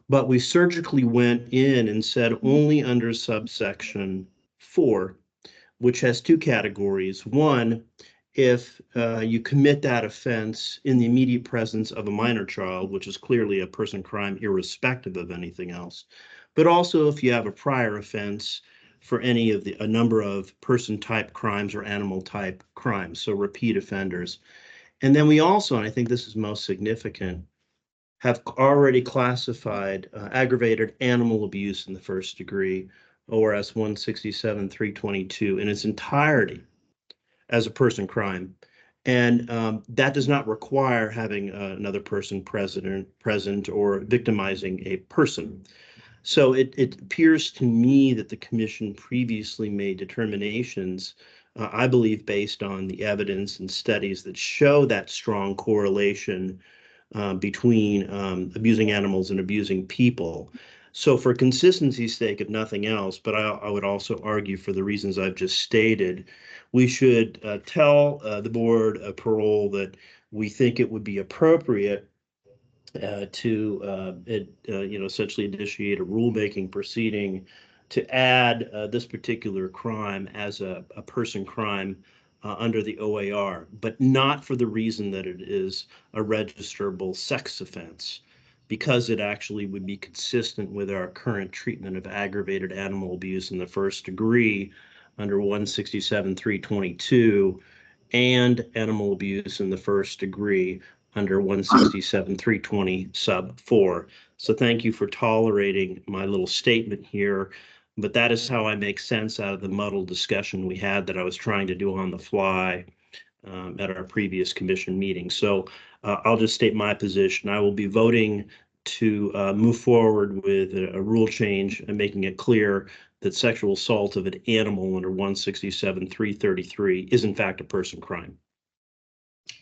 But we surgically went in and said only under subsection 4, which has two categories. One, if you commit that offense in the immediate presence of a minor child, which is clearly a person crime irrespective of anything else, but also if you have a prior offense for any of a number of person type crimes or animal type crimes, so repeat offenders. And then we also, and I think this is most significant, have already classified aggravated animal abuse in the first degree, ORS 167-322, in its entirety as a person crime. And that does not require having another person present or victimizing a person. So it appears to me that the commission previously made determinations, I believe, based on the evidence and studies that show that strong correlation between abusing animals and abusing people. So for consistency's sake, if nothing else, but I would also argue for the reasons I've just stated, we should tell the Board of Parole that we think it would be appropriate to essentially initiate a rulemaking proceeding to add this particular crime as a person crime under the OAR, but not for the reason that it is a registrable sex offense, because it actually would be consistent with our current treatment of aggravated animal abuse in the first degree under 167-322 and animal abuse in the first degree under 167-320 sub 4. So thank you for tolerating my little statement here, but that is how I make sense out of the muddled discussion we had that I was trying to do on the fly at our previous commission meeting. So I'll just state my position. I will be voting to move forward with a rule change and making it clear that sexual assault of an animal under 167-333 is in fact a person crime.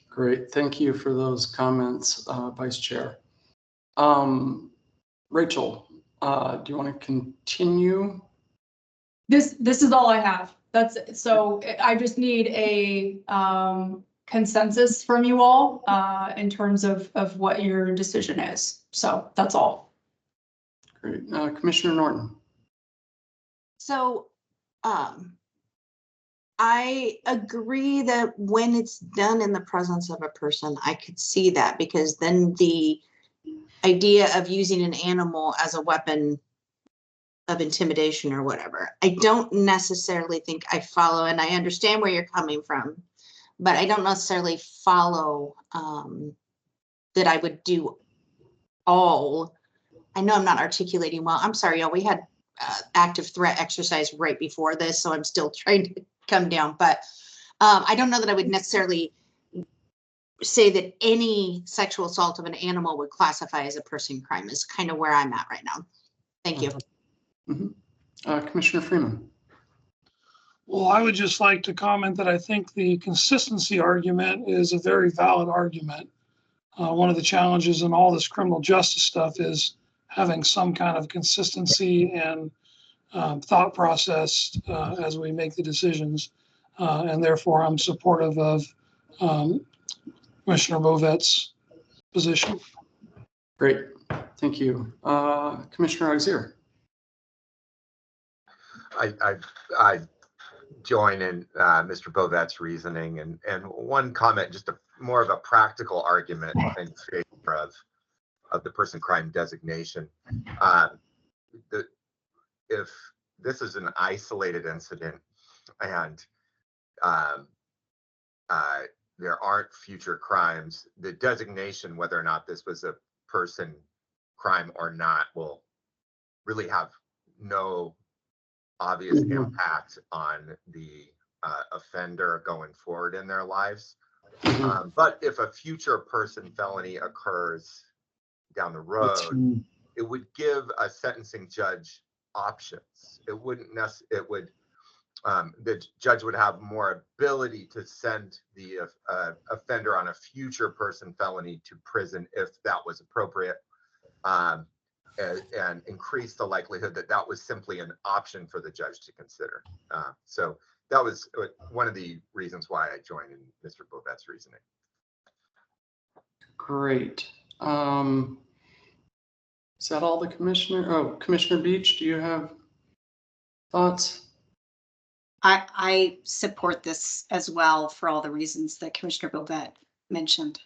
Great, thank you for those comments, Vice Chair. Rachel, do you want to continue? This is all I have. That's so I just need a consensus from you all in terms of what your decision is. So that's all. Great. Commissioner Norton. So, I agree that when it's done in the presence of a person, I could see that, because then the idea of using an animal as a weapon of intimidation or whatever, I don't necessarily think I follow, and I understand where you're coming from, but I don't necessarily follow that I would do all. I know I'm not articulating well. I'm sorry, y'all. We had active threat exercise right before this, so I'm still trying to come down, but I don't know that I would necessarily say that any sexual assault of an animal would classify as a person crime, is kind of where I'm at right now. Thank you. Mm-hmm. Commissioner Freeman. Well, I would just like to comment that I think the consistency argument is a very valid argument. One of the challenges in all this criminal justice stuff is having some kind of consistency and thought process as we make the decisions. And therefore, I'm supportive of Commissioner Bovet's position. Great, thank you. Commissioner Auxier. I join in Mr. Bovet's reasoning, and one comment, just more of a practical argument in favor of the person crime designation. If this is an isolated incident and there aren't future crimes, the designation, whether or not this was a person crime or not, will really have no obvious impact on the offender going forward in their lives. But if a future person felony occurs down the road, it would give a sentencing judge options. It wouldn't the judge would have more ability to send the offender on a future person felony to prison if that was appropriate, and increase the likelihood that that was simply an option for the judge to consider. So that was one of the reasons why I joined in Mr. Bovet's reasoning. Great. Is that all the commissioner? Oh, Commissioner Beach, do you have thoughts? I support this as well for all the reasons that Commissioner Bovet mentioned.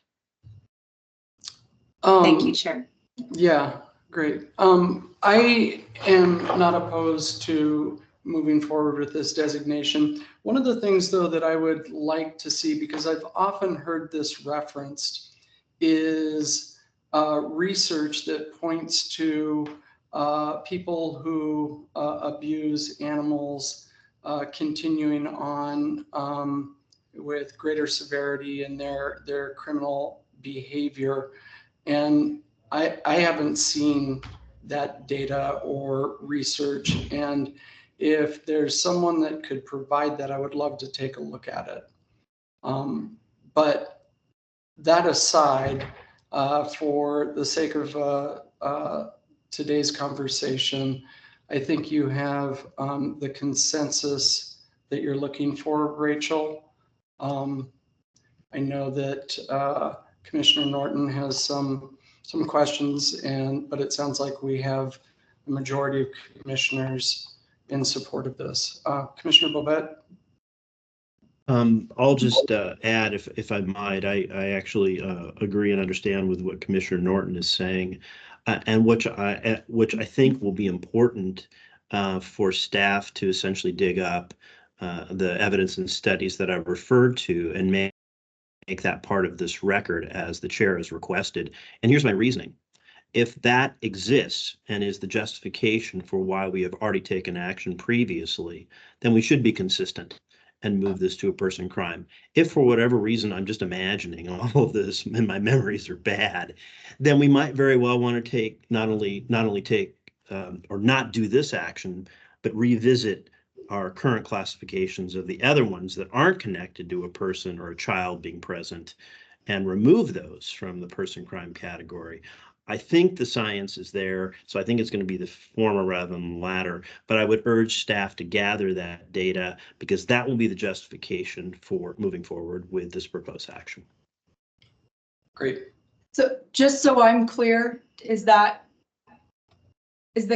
Thank you, Chair. Yeah, great. I am not opposed to moving forward with this designation. One of the things, though, that I would like to see, because I've often heard this referenced, is research that points to people who abuse animals continuing on with greater severity in their criminal behavior. And I haven't seen that data or research. And if there's someone that could provide that, I would love to take a look at it. But that aside, for the sake of today's conversation, I think you have the consensus that you're looking for, Rachel. I know that Commissioner Norton has some questions, but it sounds like we have a majority of commissioners in support of this. Commissioner Bovet? I'll just add, if I might, I actually agree and understand with what Commissioner Norton is saying, and which I think will be important for staff to essentially dig up the evidence and studies that I've referred to and make that part of this record as the chair has requested. And here's my reasoning. If that exists and is the justification for why we have already taken action previously, then we should be consistent. and move this to a person crime. If for whatever reason, I'm just imagining all of this and my memories are bad, then we might very well want to take not only take or not do this action, but revisit our current classifications of the other ones that aren't connected to a person or a child being present and remove those from the person crime category. I think the science is there, so I think it's going to be the former rather than the latter, but I would urge staff to gather that data because that will be the justification for moving forward with this proposed action. Great. So just so I'm clear, is the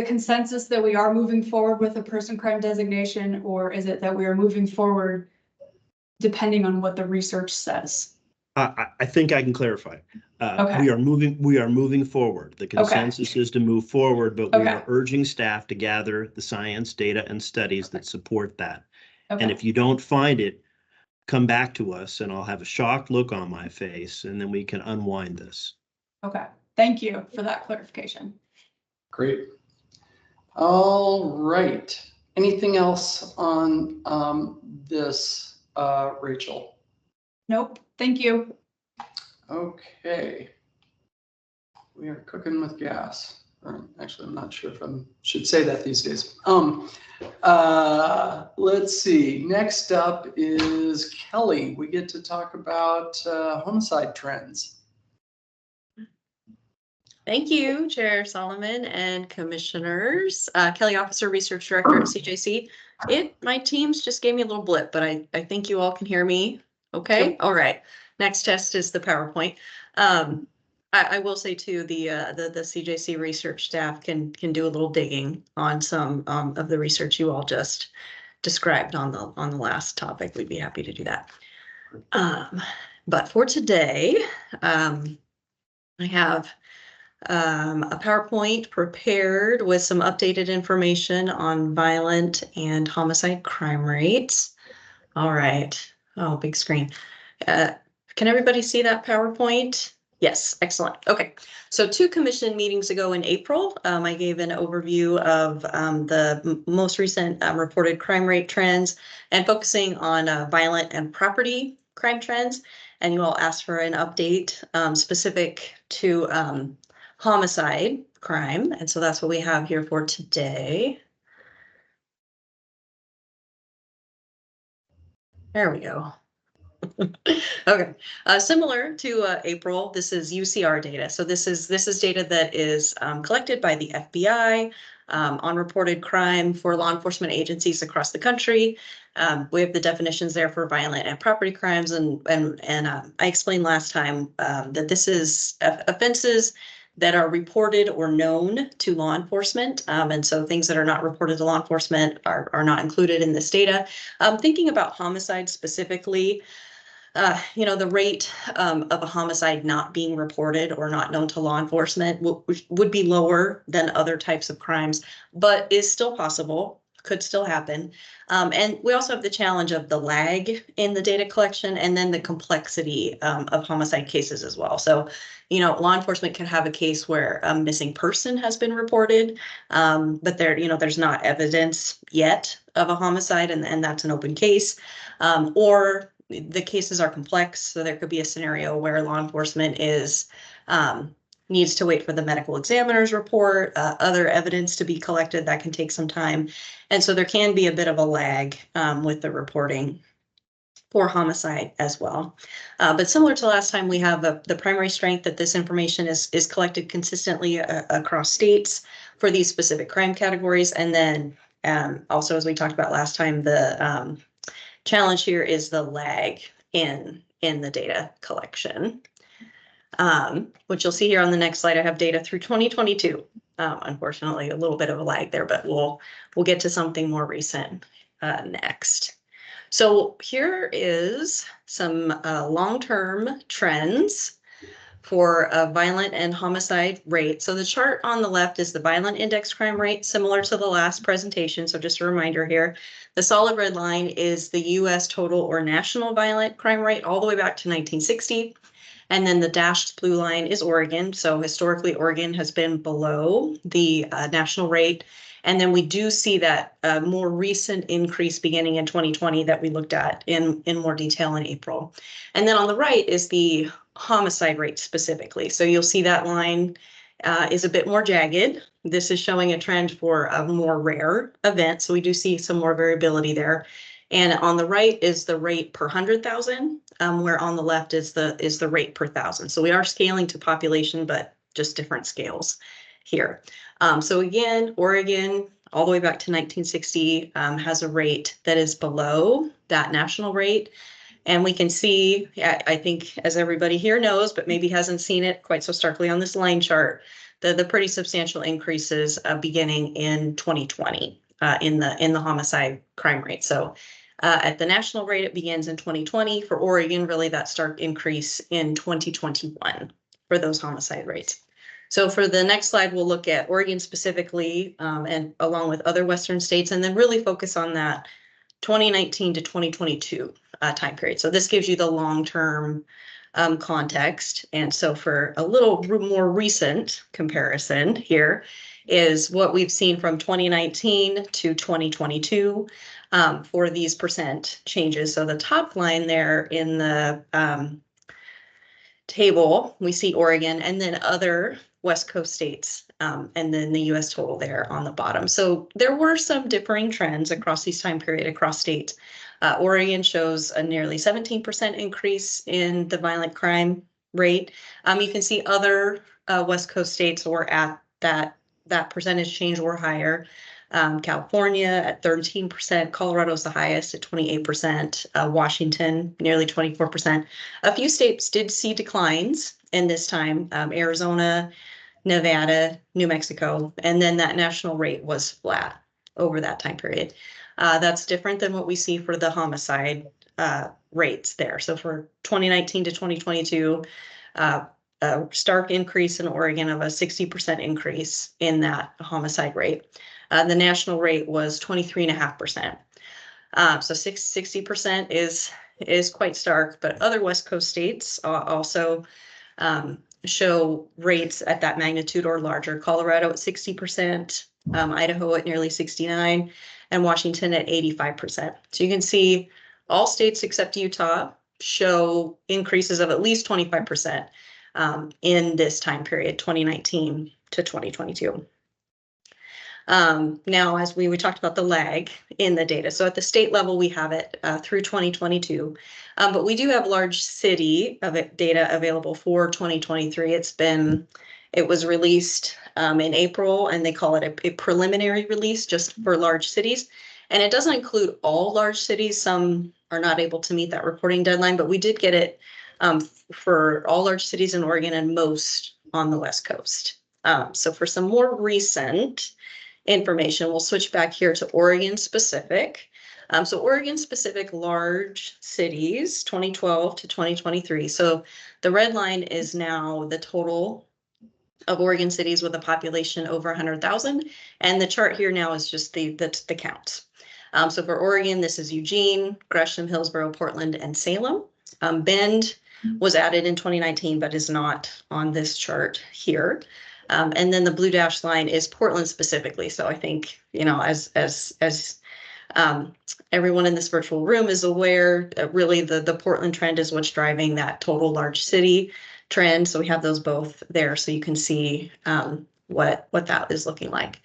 consensus that we are moving forward with a person crime designation, or is it that we are moving forward depending on what the research says? I think I can clarify. Okay. We are moving forward. The consensus is to move forward, but we are urging staff to gather the science, data, and studies that support that. And if you don't find it, come back to us and I'll have a shocked look on my face and then we can unwind this. Okay. Thank you for that clarification. Great. All right. Anything else on this, Rachel? Nope. Thank you. Okay. We are cooking with gas. Actually, I'm not sure if I should say that these days. Let's see. Next up is Kelly. We get to talk about homicide trends. Thank you, Chair Solomon and Commissioners. Kelly, Officer Research Director at CJC. My Teams just gave me a little blip, but I think you all can hear me. Okay. Yep. All right. Next test is the PowerPoint. I will say too, the CJC research staff can do a little digging on some of the research you all just described on the last topic. We'd be happy to do that. But for today, I have a PowerPoint prepared with some updated information on violent and homicide crime rates. All right. Oh, big screen. Can everybody see that PowerPoint? Yes, excellent. Okay, so 2 commission meetings ago in April, I gave an overview of the most recent reported crime rate trends and focusing on violent and property crime trends. And you all asked for an update specific to homicide crime. And so that's what we have here for today. There we go. Okay, similar to April, this is UCR data. So this is data that is collected by the FBI on reported crime for law enforcement agencies across the country. We have the definitions there for violent and property crimes, and I explained last time that this is offenses that are reported or known to law enforcement. And so things that are not reported to law enforcement are not included in this data. Thinking about homicide specifically, the rate of a homicide not being reported or not known to law enforcement would be lower than other types of crimes, but is still possible, could still happen. And we also have the challenge of the lag in the data collection and then the complexity of homicide cases as well. So, law enforcement can have a case where a missing person has been reported, but there's not evidence yet of a homicide, and that's an open case, or the cases are complex, so there could be a scenario where law enforcement needs to wait for the medical examiner's report, other evidence to be collected that can take some time. And so there can be a bit of a lag with the reporting for homicide as well. But similar to last time, we have the primary strength that this information is collected consistently across states for these specific crime categories. And then also, as we talked about last time, the challenge here is the lag in the data collection, which you'll see here on the next slide. I have data through 2022. Unfortunately, a little bit of a lag there, but we'll get to something more recent next. So here is some long-term trends for violent and homicide rate. So the chart on the left is the violent index crime rate, similar to the last presentation. So just a reminder here, the solid red line is the US total or national violent crime rate all the way back to 1960. And then the dashed blue line is Oregon. So historically, Oregon has been below the national rate. And then we do see that more recent increase beginning in 2020 that we looked at in more detail in April. And then on the right is the homicide rate specifically. So you'll see that line is a bit more jagged. This is showing a trend for a more rare event. So we do see some more variability there. And on the right is the rate per 100,000, where on the left is the rate per 1,000. So we are scaling to population, but just different scales here. So again, Oregon, all the way back to 1960, has a rate that is below that national rate. And we can see, I think, as everybody here knows, but maybe hasn't seen it quite so starkly on this line chart, the pretty substantial increases beginning in 2020 in the homicide crime rate. So at the national rate, it begins in 2020. For Oregon, really that stark increase in 2021 for those homicide rates. So for the next slide, we'll look at Oregon specifically and along with other Western states, and then really focus on that 2019 to 2022 time period. So this gives you the long-term context. And so for a little more recent comparison here is what we've seen from 2019 to 2022 for these percent changes. So the top line there in the table, we see Oregon and then other West Coast states, and then the US total there on the bottom. So there were some differing trends across these time period across states. Oregon shows a nearly 17% increase in the violent crime rate. You can see other West Coast states were at that percentage change or higher. California at 13%, Colorado is the highest at 28%, Washington nearly 24%. A few states did see declines in this time, Arizona, Nevada, New Mexico, and then that national rate was flat over that time period. That's different than what we see for the homicide rates there. So for 2019 to 2022, a stark increase in Oregon of a 60% increase in that homicide rate. The national rate was 23.5%. So 60% is quite stark, but other West Coast states also show rates at that magnitude or larger. Colorado at 60%, Idaho at nearly 69%, and Washington at 85%. So you can see all states except Utah show increases of at least 25% in this time period, 2019 to 2022. Now, as we talked about the lag in the data. So at the state level, we have it through 2022, but we do have large city data available for 2023. It was released in April, and they call it a preliminary release just for large cities. And it doesn't include all large cities. Some are not able to meet that reporting deadline, but we did get it for all large cities in Oregon and most on the West Coast. So for some more recent information, we'll switch back here to Oregon specific. So Oregon specific large cities, 2012 to 2023. So the red line is now the total of Oregon cities with a population over 100,000. And the chart here now is just the counts. So for Oregon, this is Eugene, Gresham, Hillsborough, Portland, and Salem. Bend was added in 2019, but is not on this chart here. And then the blue dashed line is Portland specifically. So I think, as everyone in this virtual room is aware, really the Portland trend is what's driving that total large city trend. So we have those both there, so you can see what that is looking like.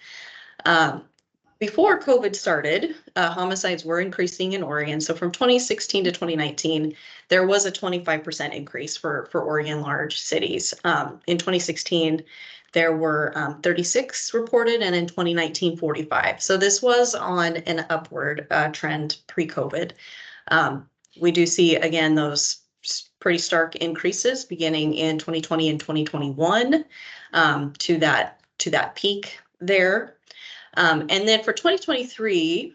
Before COVID started, homicides were increasing in Oregon. So from 2016 to 2019, there was a 25% increase for Oregon large cities. In 2016, there were 36 reported, and in 2019, 45. So this was on an upward trend pre-COVID. We do see, again, those pretty stark increases beginning in 2020 and 2021 to that peak there. And then for 2023,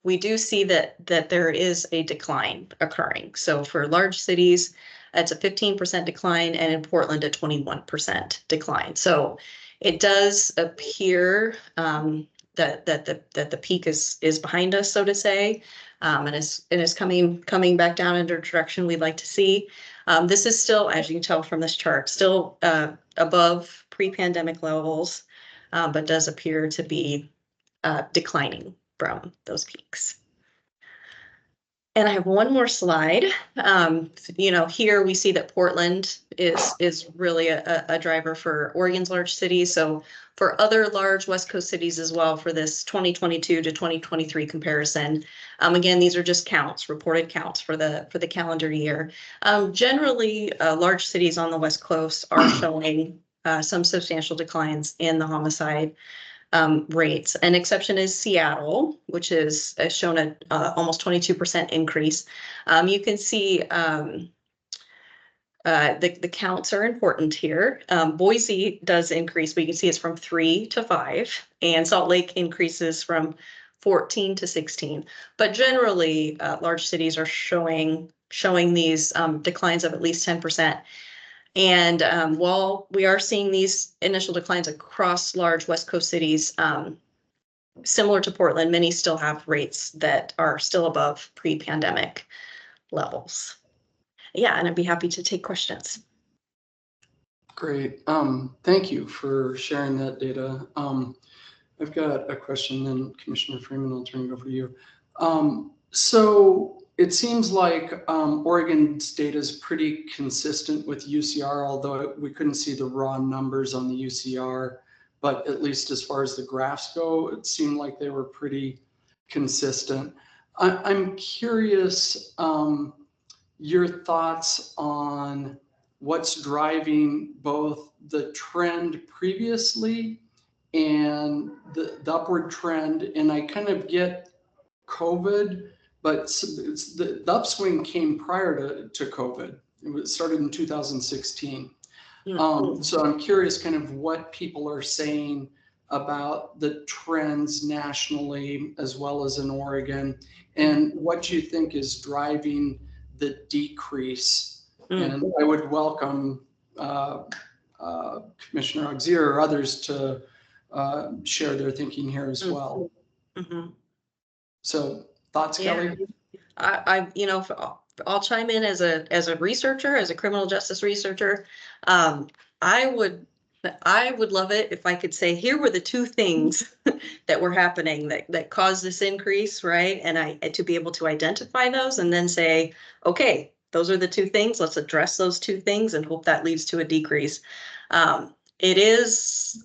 we do see that there is a decline occurring. So for large cities, it's a 15% decline, and in Portland, a 21% decline. So it does appear that the peak is behind us, so to say, and is coming back down in the direction we'd like to see. This is still, as you can tell from this chart, still above pre-pandemic levels, but does appear to be declining from those peaks. And I have one more slide. Here we see that Portland is really a driver for Oregon's large cities. So for other large West Coast cities as well, for this 2022 to 2023 comparison, again, these are just counts, reported counts for the calendar year. Generally, large cities on the West Coast are showing some substantial declines in the homicide rates. An exception is Seattle, which is shown a almost 22% increase. You can see the counts are important here. Boise does increase, but you can see it's from 3 to 5, and Salt Lake increases from 14 to 16. But generally, large cities are showing these declines of at least 10%. And while we are seeing these initial declines across large West Coast cities, similar to Portland, many still have rates that are still above pre-pandemic levels. Yeah, and I'd be happy to take questions. Great. Thank you for sharing that data. I've got a question, then Commissioner Freeman, I'll turn it over to you. So it seems like Oregon's data is pretty consistent with UCR, although we couldn't see the raw numbers on the UCR, but at least as far as the graphs go, it seemed like they were pretty consistent. I'm curious your thoughts on what's driving both the trend previously and the upward trend. And I kind of get COVID, but the upswing came prior to COVID. It started in 2016. So I'm curious kind of what people are saying about the trends nationally as well as in Oregon, and what you think is driving the decrease. And I would welcome Commissioner Auxier or others to share their thinking here as well. So thoughts, Kelly? I'll chime in as a researcher, as a criminal justice researcher. I would love it if I could say, here were the two things that were happening that caused this increase, right? And to be able to identify those and then say, okay, those are the two things. Let's address those two things and hope that leads to a decrease. It is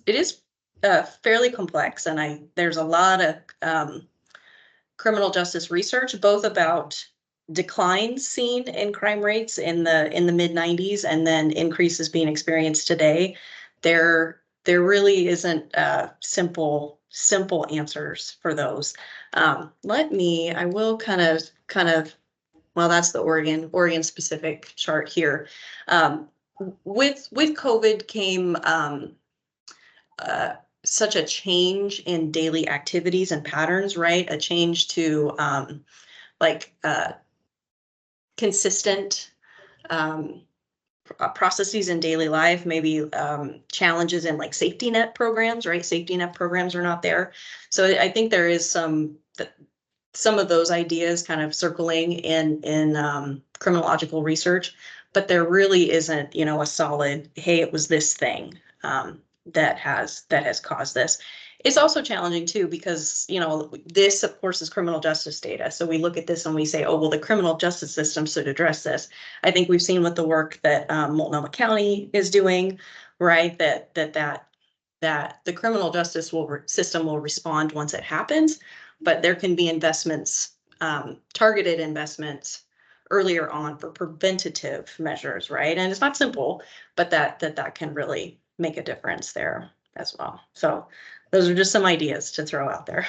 fairly complex, and there's a lot of criminal justice research, both about declines seen in crime rates in the mid 90s and then increases being experienced today. There really isn't simple answers for those. I will kind of, well, that's the Oregon specific chart here. With COVID came such a change in daily activities and patterns, right? A change to consistent processes in daily life, maybe challenges in like safety net programs, right? Safety net programs are not there. So I think there is some of those ideas kind of circling in criminological research, but there really isn't, a solid, hey, it was this thing that has caused this. It's also challenging too, because, this of course is criminal justice data. So we look at this and we say, oh, well, the criminal justice system should address this. I think we've seen with the work that Multnomah County is doing, right? That the criminal justice system will respond once it happens, but there can be investments, targeted investments earlier on for preventative measures, right? And it's not simple, but that can really make a difference there as well. So those are just some ideas to throw out there.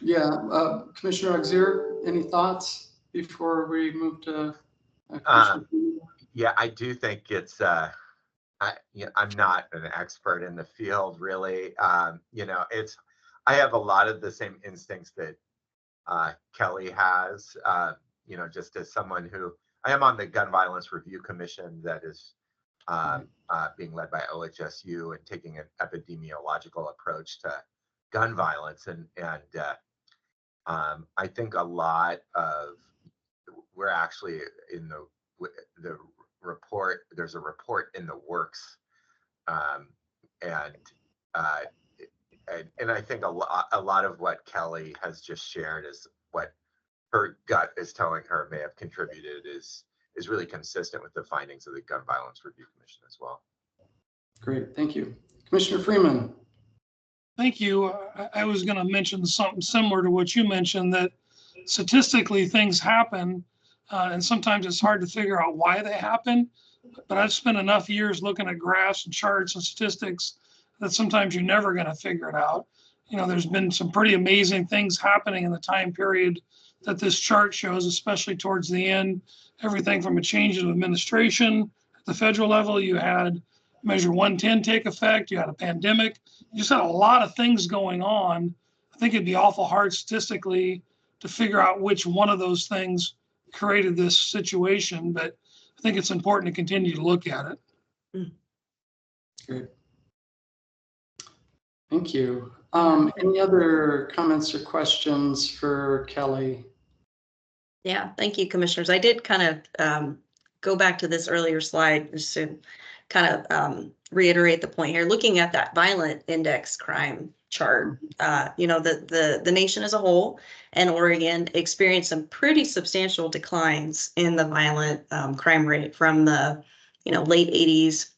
Yeah, Commissioner Auxier, any thoughts before we move to? Yeah, I do think it's. I'm not an expert in the field, really. I have a lot of the same instincts that Kelly has. Just as someone who I am on the Gun Violence Review Commission that is being led by OHSU and taking an epidemiological approach to gun violence, and I think a lot of we're actually in the report. There's a report in the works, and And I think a lot of what Kelly has just shared is what her gut is telling her may have contributed is really consistent with the findings of the Gun Violence Review Commission as well. Great, thank you. Commissioner Freeman. Thank you. I was going to mention something similar to what you mentioned, that statistically things happen, and sometimes it's hard to figure out why they happen. But I've spent enough years looking at graphs and charts and statistics that sometimes you're never going to figure it out. You know, there's been some pretty amazing things happening in the time period that this chart shows, especially towards the end. Everything from a change of administration at the federal level, you had Measure 110 take effect, you had a pandemic, you just had a lot of things going on. I think it'd be awful hard statistically to figure out which one of those things created this situation, but I think it's important to continue to look at it. Great. Thank you. Any other comments or questions for Kelly? Yeah, thank you, commissioners. I did kind of go back to this earlier slide just to kind of reiterate the point here. Looking at that violent index crime chart, you know, the nation as a whole and Oregon experienced some pretty substantial declines in the violent crime rate from the, you know, late 80s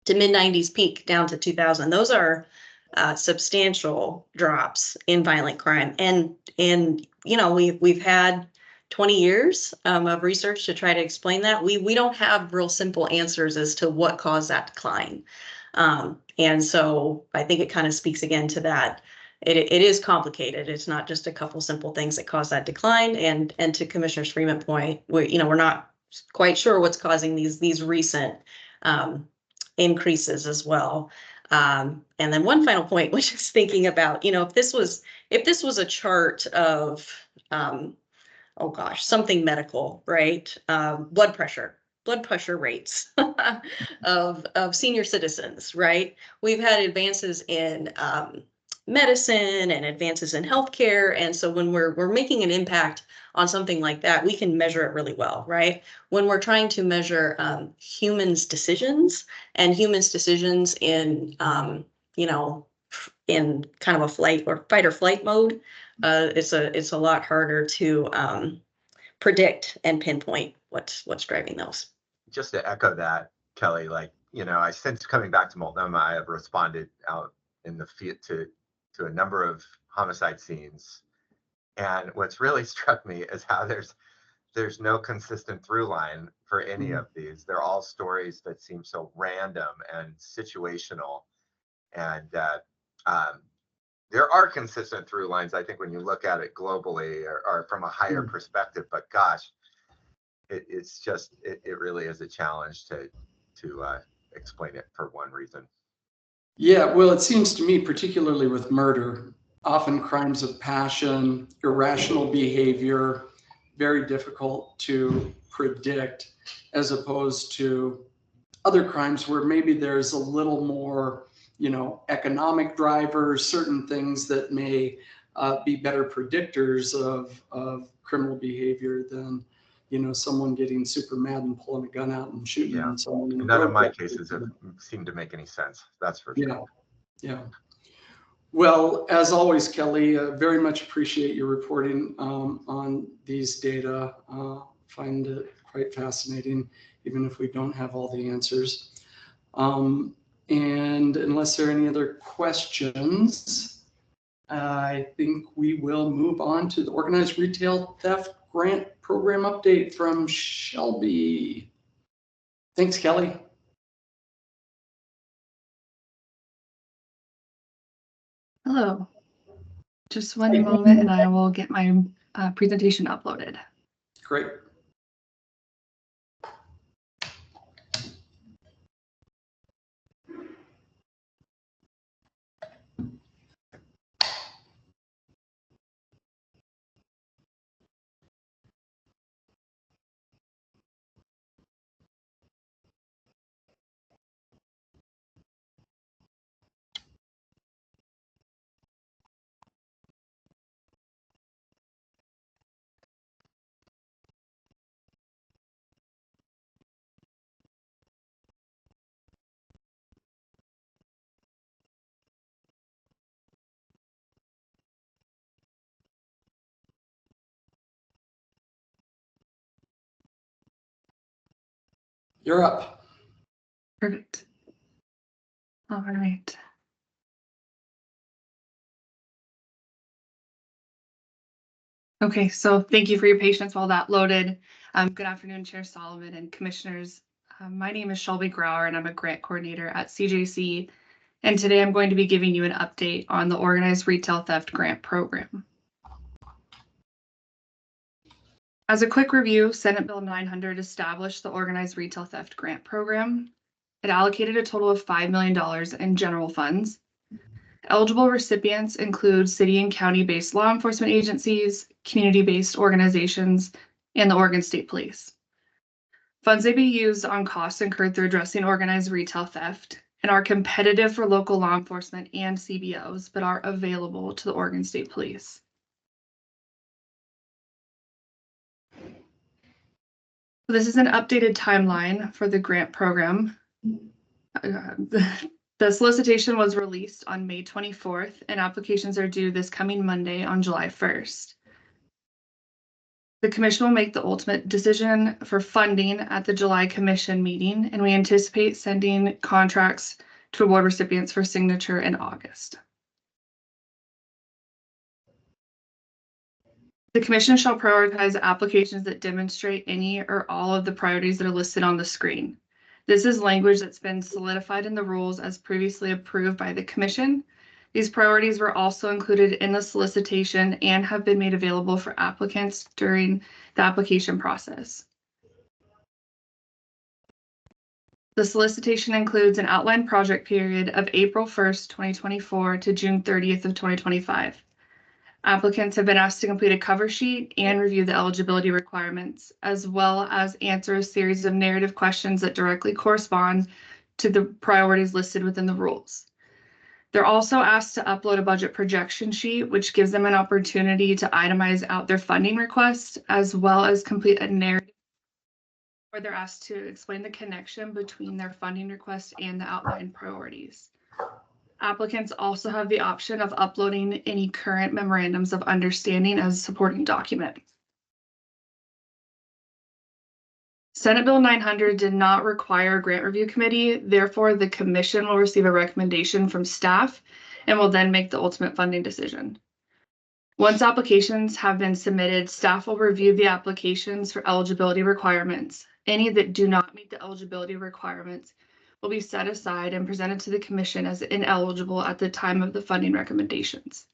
to mid 90s peak down to 2000. Those are substantial drops in violent crime, and you know, we've had 20 years of research to try to explain that. We don't have real simple answers as to what caused that decline. And so I think it kind of speaks again to that. It is complicated. It's not just a couple simple things that cause that decline. And to Commissioner Freeman's point, we're not quite sure what's causing these recent increases as well. And then one final point, which is thinking about, you know, if this was a chart of oh gosh, something medical, right? Blood pressure rates of senior citizens, right? We've had advances in medicine and advances in healthcare. And so when we're making an impact on something like that, we can measure it really well, right? When we're trying to measure humans' decisions and humans' decisions in, you know, in kind of a fight or flight mode, it's a lot harder to predict and pinpoint what's driving those. Just to echo that, Kelly, like, you know, since coming back to Multnomah, I have responded out in the field to a number of homicide scenes. And what's really struck me is how there's no consistent through line for any of these. They're all stories that seem so random and situational. And there are consistent through lines, I think, when you look at it globally or from a higher perspective. But gosh, it's just, it really is a challenge to explain it for one reason. Yeah, well, it seems to me, particularly with murder, often crimes of passion, irrational behavior, very difficult to predict, as opposed to other crimes where maybe there's a little more, you know, economic drivers, certain things that may be better predictors of criminal behavior than, you know, someone getting super mad and pulling a gun out and shooting someone. None of my cases have seemed to make any sense. That's for sure. Yeah. Well, as always, Kelly, very much appreciate your reporting on these data. Find it quite fascinating, even if we don't have all the answers. And unless there are any other questions, I think we will move on to the Organized Retail Theft Grant Program update from Shelby. Thanks, Kelly. Hello. Just one moment and I will get my presentation uploaded. Great. You're up. Perfect. All right. Okay, so thank you for your patience while that loaded. Good afternoon, Chair Solomon and Commissioners. My name is Shelby Grauer and I'm a grant coordinator at CJC. And today I'm going to be giving you an update on the Organized Retail Theft Grant Program. As a quick review, Senate Bill 900 established the Organized Retail Theft Grant Program. It allocated a total of $5 million in general funds. Eligible recipients include city and county-based law enforcement agencies, community-based organizations, and the Oregon State Police. Funds may be used on costs incurred through addressing organized retail theft and are competitive for local law enforcement and CBOs, but are available to the Oregon State Police. This is an updated timeline for the grant program. The solicitation was released on May 24th, and applications are due this coming Monday on July 1st. The commission will make the ultimate decision for funding at the July commission meeting, and we anticipate sending contracts to award recipients for signature in August. The commission shall prioritize applications that demonstrate any or all of the priorities that are listed on the screen. This is language that's been solidified in the rules as previously approved by the commission. These priorities were also included in the solicitation and have been made available for applicants during the application process. The solicitation includes an outlined project period of April 1st, 2024 to June 30th of 2025. Applicants have been asked to complete a cover sheet and review the eligibility requirements, as well as answer a series of narrative questions that directly correspond to the priorities listed within the rules. They're also asked to upload a budget projection sheet, which gives them an opportunity to itemize out their funding requests, as well as complete a narrative where they're asked to explain the connection between their funding request and the outlined priorities. Applicants also have the option of uploading any current memorandums of understanding as a supporting document. Senate Bill 900 did not require a grant review committee. Therefore, the commission will receive a recommendation from staff and will then make the ultimate funding decision. Once applications have been submitted, staff will review the applications for eligibility requirements. Any that do not meet the eligibility requirements will be set aside and presented to the commission as ineligible at the time of the funding recommendations.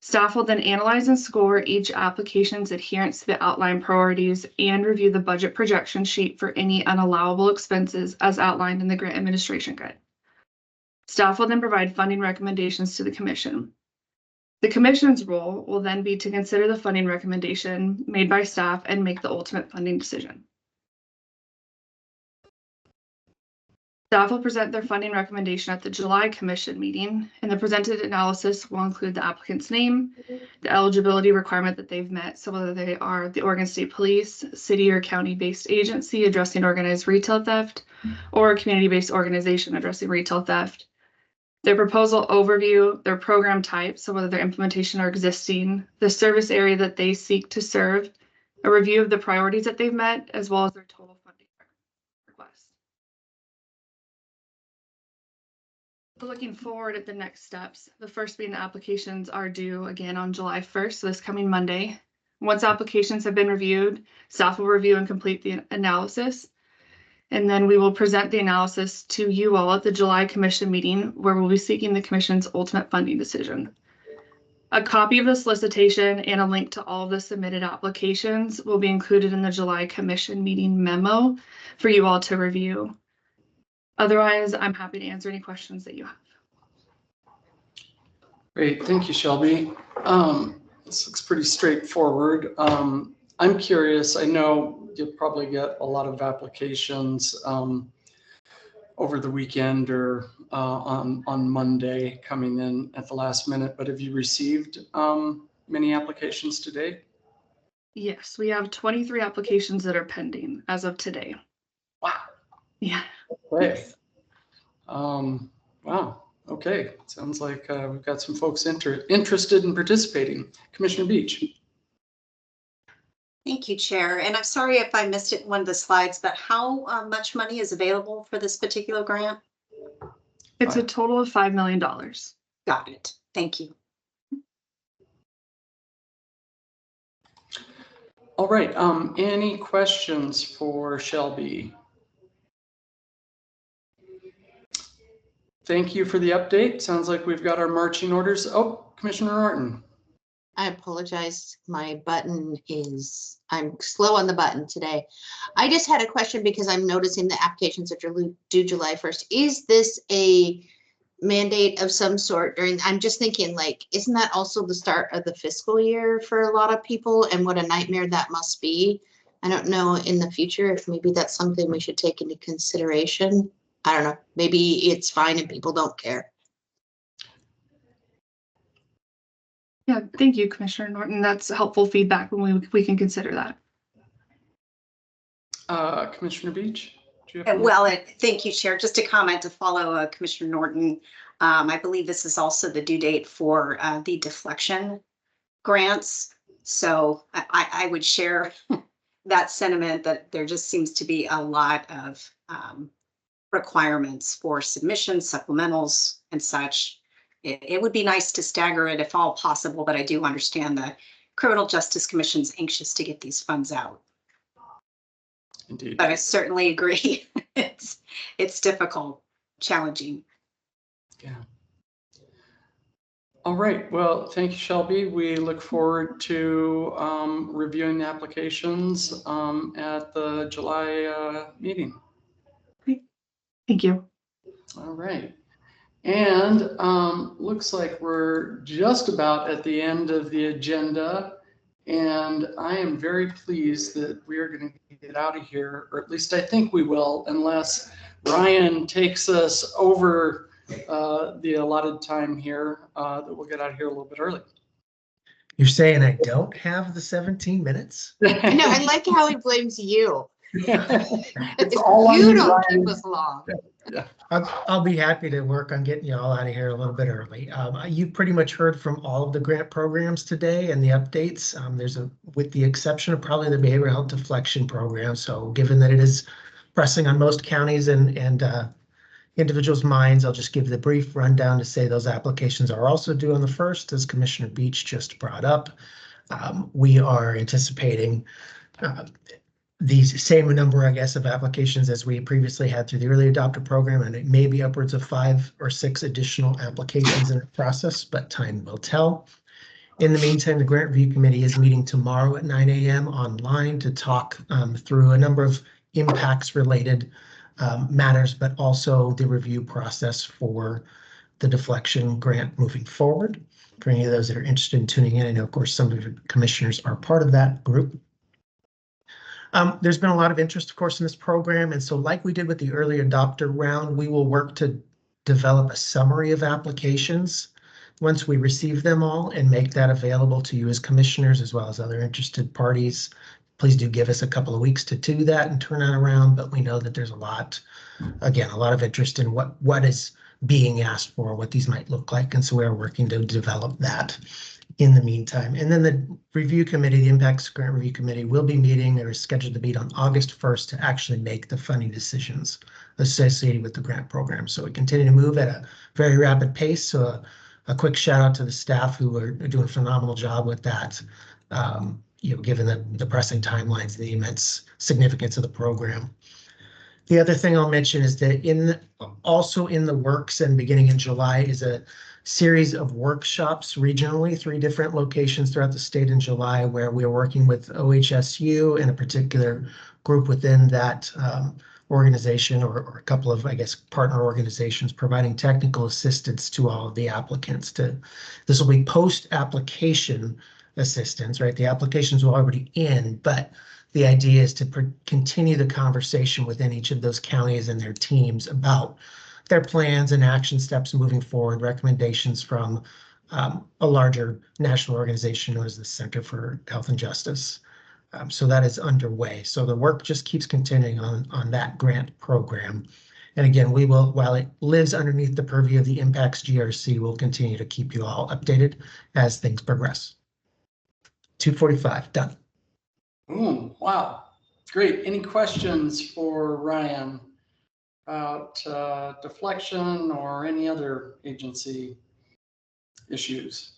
Staff will then analyze and score each application's adherence to the outlined priorities and review the budget projection sheet for any unallowable expenses as outlined in the grant administration guide. Staff will then provide funding recommendations to the commission. The commission's role will then be to consider the funding recommendation made by staff and make the ultimate funding decision. Staff will present their funding recommendation at the July commission meeting, and the presented analysis will include the applicant's name, the eligibility requirement that they've met, so whether they are the Oregon State Police, city or county-based agency addressing organized retail theft, or a community-based organization addressing retail theft, their proposal overview, their program type, so whether their implementation or existing, the service area that they seek to serve, a review of the priorities that they've met, as well as their total funding request. Looking forward at the next steps, the first being the applications are due again on July 1st, so this coming Monday. Once applications have been reviewed, staff will review and complete the analysis. And then we will present the analysis to you all at the July commission meeting, where we'll be seeking the commission's ultimate funding decision. A copy of the solicitation and a link to all of the submitted applications will be included in the July commission meeting memo for you all to review. Otherwise, I'm happy to answer any questions that you have. Great, thank you, Shelby. This looks pretty straightforward. I'm curious, I know you'll probably get a lot of applications over the weekend or on Monday coming in at the last minute, but have you received many applications today? Yes, we have 23 applications that are pending as of today. Wow. Yeah. Okay. Wow. Okay. Sounds like we've got some folks interested in participating. Commissioner Beach. Thank you, Chair. And I'm sorry if I missed it in one of the slides, but how much money is available for this particular grant? It's a total of $5 million. Got it. Thank you. All right, any questions for Shelby? Thank you for the update. Sounds like we've got our marching orders. Oh, Commissioner Norton. I apologize. My button is, I'm slow on the button today. I just had a question because I'm noticing the applications that are due July 1st. Is this a mandate of some sort during, I'm just thinking like, isn't that also the start of the fiscal year for a lot of people, and what a nightmare that must be? I don't know in the future if maybe that's something we should take into consideration. I don't know, maybe it's fine and people don't care. Yeah, thank you, Commissioner Norton. That's helpful feedback when we can consider that. Commissioner Beach? Do you have Well, thank you, Chair. Just a comment to follow Commissioner Norton. I believe this is also the due date for the deflection grants. So I would share that sentiment that there just seems to be a lot of requirements for submissions, supplementals, and such. It would be nice to stagger it if all possible, but I do understand the Criminal Justice Commission's anxious to get these funds out. Indeed. But I certainly agree. It's difficult, challenging. Yeah. All right. Well, thank you, Shelby. We look forward to reviewing the applications at the July meeting. Thank you. All right. And looks like we're just about at the end of the agenda. And I am very pleased that we are going to get out of here, or at least I think we will, unless Ryan takes us over the allotted time here, that we'll get out of here a little bit early. You're saying I don't have the 17 minutes? I know, I like how he blames you. It's all on You you, don't Ryan. keep us long. Yeah. I'll be happy to work on getting you all out of here a little bit early. You pretty much heard from all of the grant programs today and the updates. With the exception of probably the behavioral health deflection program. So given that it is pressing on most counties and individuals' minds, I'll just give the brief rundown to say those applications are also due on the 1st, as Commissioner Beach just brought up. We are anticipating the same number, I guess, of applications as we previously had through the early adopter program, and it may be upwards of 5 or 6 additional applications in the process, but time will tell. In the meantime, the Grant Review Committee is meeting tomorrow at 9 a.m. online to talk through a number of impacts-related matters, but also the review process for the deflection grant moving forward. For any of those that are interested in tuning in, I know, of course, some of the commissioners are part of that group. There's been a lot of interest, of course, in this program. And so like we did with the early adopter round, we will work to develop a summary of applications once we receive them all and make that available to you as commissioners, as well as other interested parties. Please do give us a couple of weeks to do that and turn that around. But we know that there's a lot of interest in what is being asked for, what these might look like. And so we're working to develop that in the meantime. And then the review committee, the Impacts Grant Review Committee, will be meeting or is scheduled to meet on August 1st to actually make the funding decisions associated with the grant program. So we continue to move at a very rapid pace. So a quick shout out to the staff who are doing a phenomenal job with that, given the pressing timelines and the immense significance of the program. The other thing I'll mention is that also in the works and beginning in July is a series of workshops regionally, 3 different locations throughout the state in July, where we're working with OHSU and a particular group within that organization or a couple of, I guess, partner organizations providing technical assistance to all of the applicants. This will be post-application assistance, right? The applications are already in, but the idea is to continue the conversation within each of those counties and their teams about their plans and action steps moving forward, recommendations from a larger national organization known as the Center for Health and Justice. So that is underway. So the work just keeps continuing on that grant program. And again, we will, while it lives underneath the purview of the Impacts GRC, we'll continue to keep you all updated as things progress. 2:45, done. Boom, wow, great. Any questions for Ryan about deflection or any other agency issues?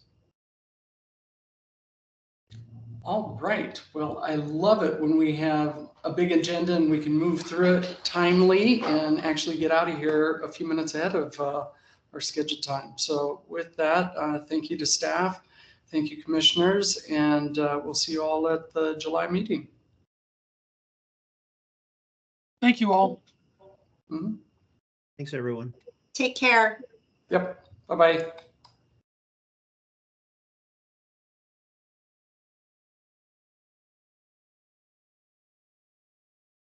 All right, well, I love it when we have a big agenda and we can move through it timely and actually get out of here a few minutes ahead of our scheduled time. So with that, thank you to staff, thank you commissioners, and we'll see you all at the July meeting. Thank you all. Mm-hmm. Thanks, everyone. Take care. Yep, bye-bye.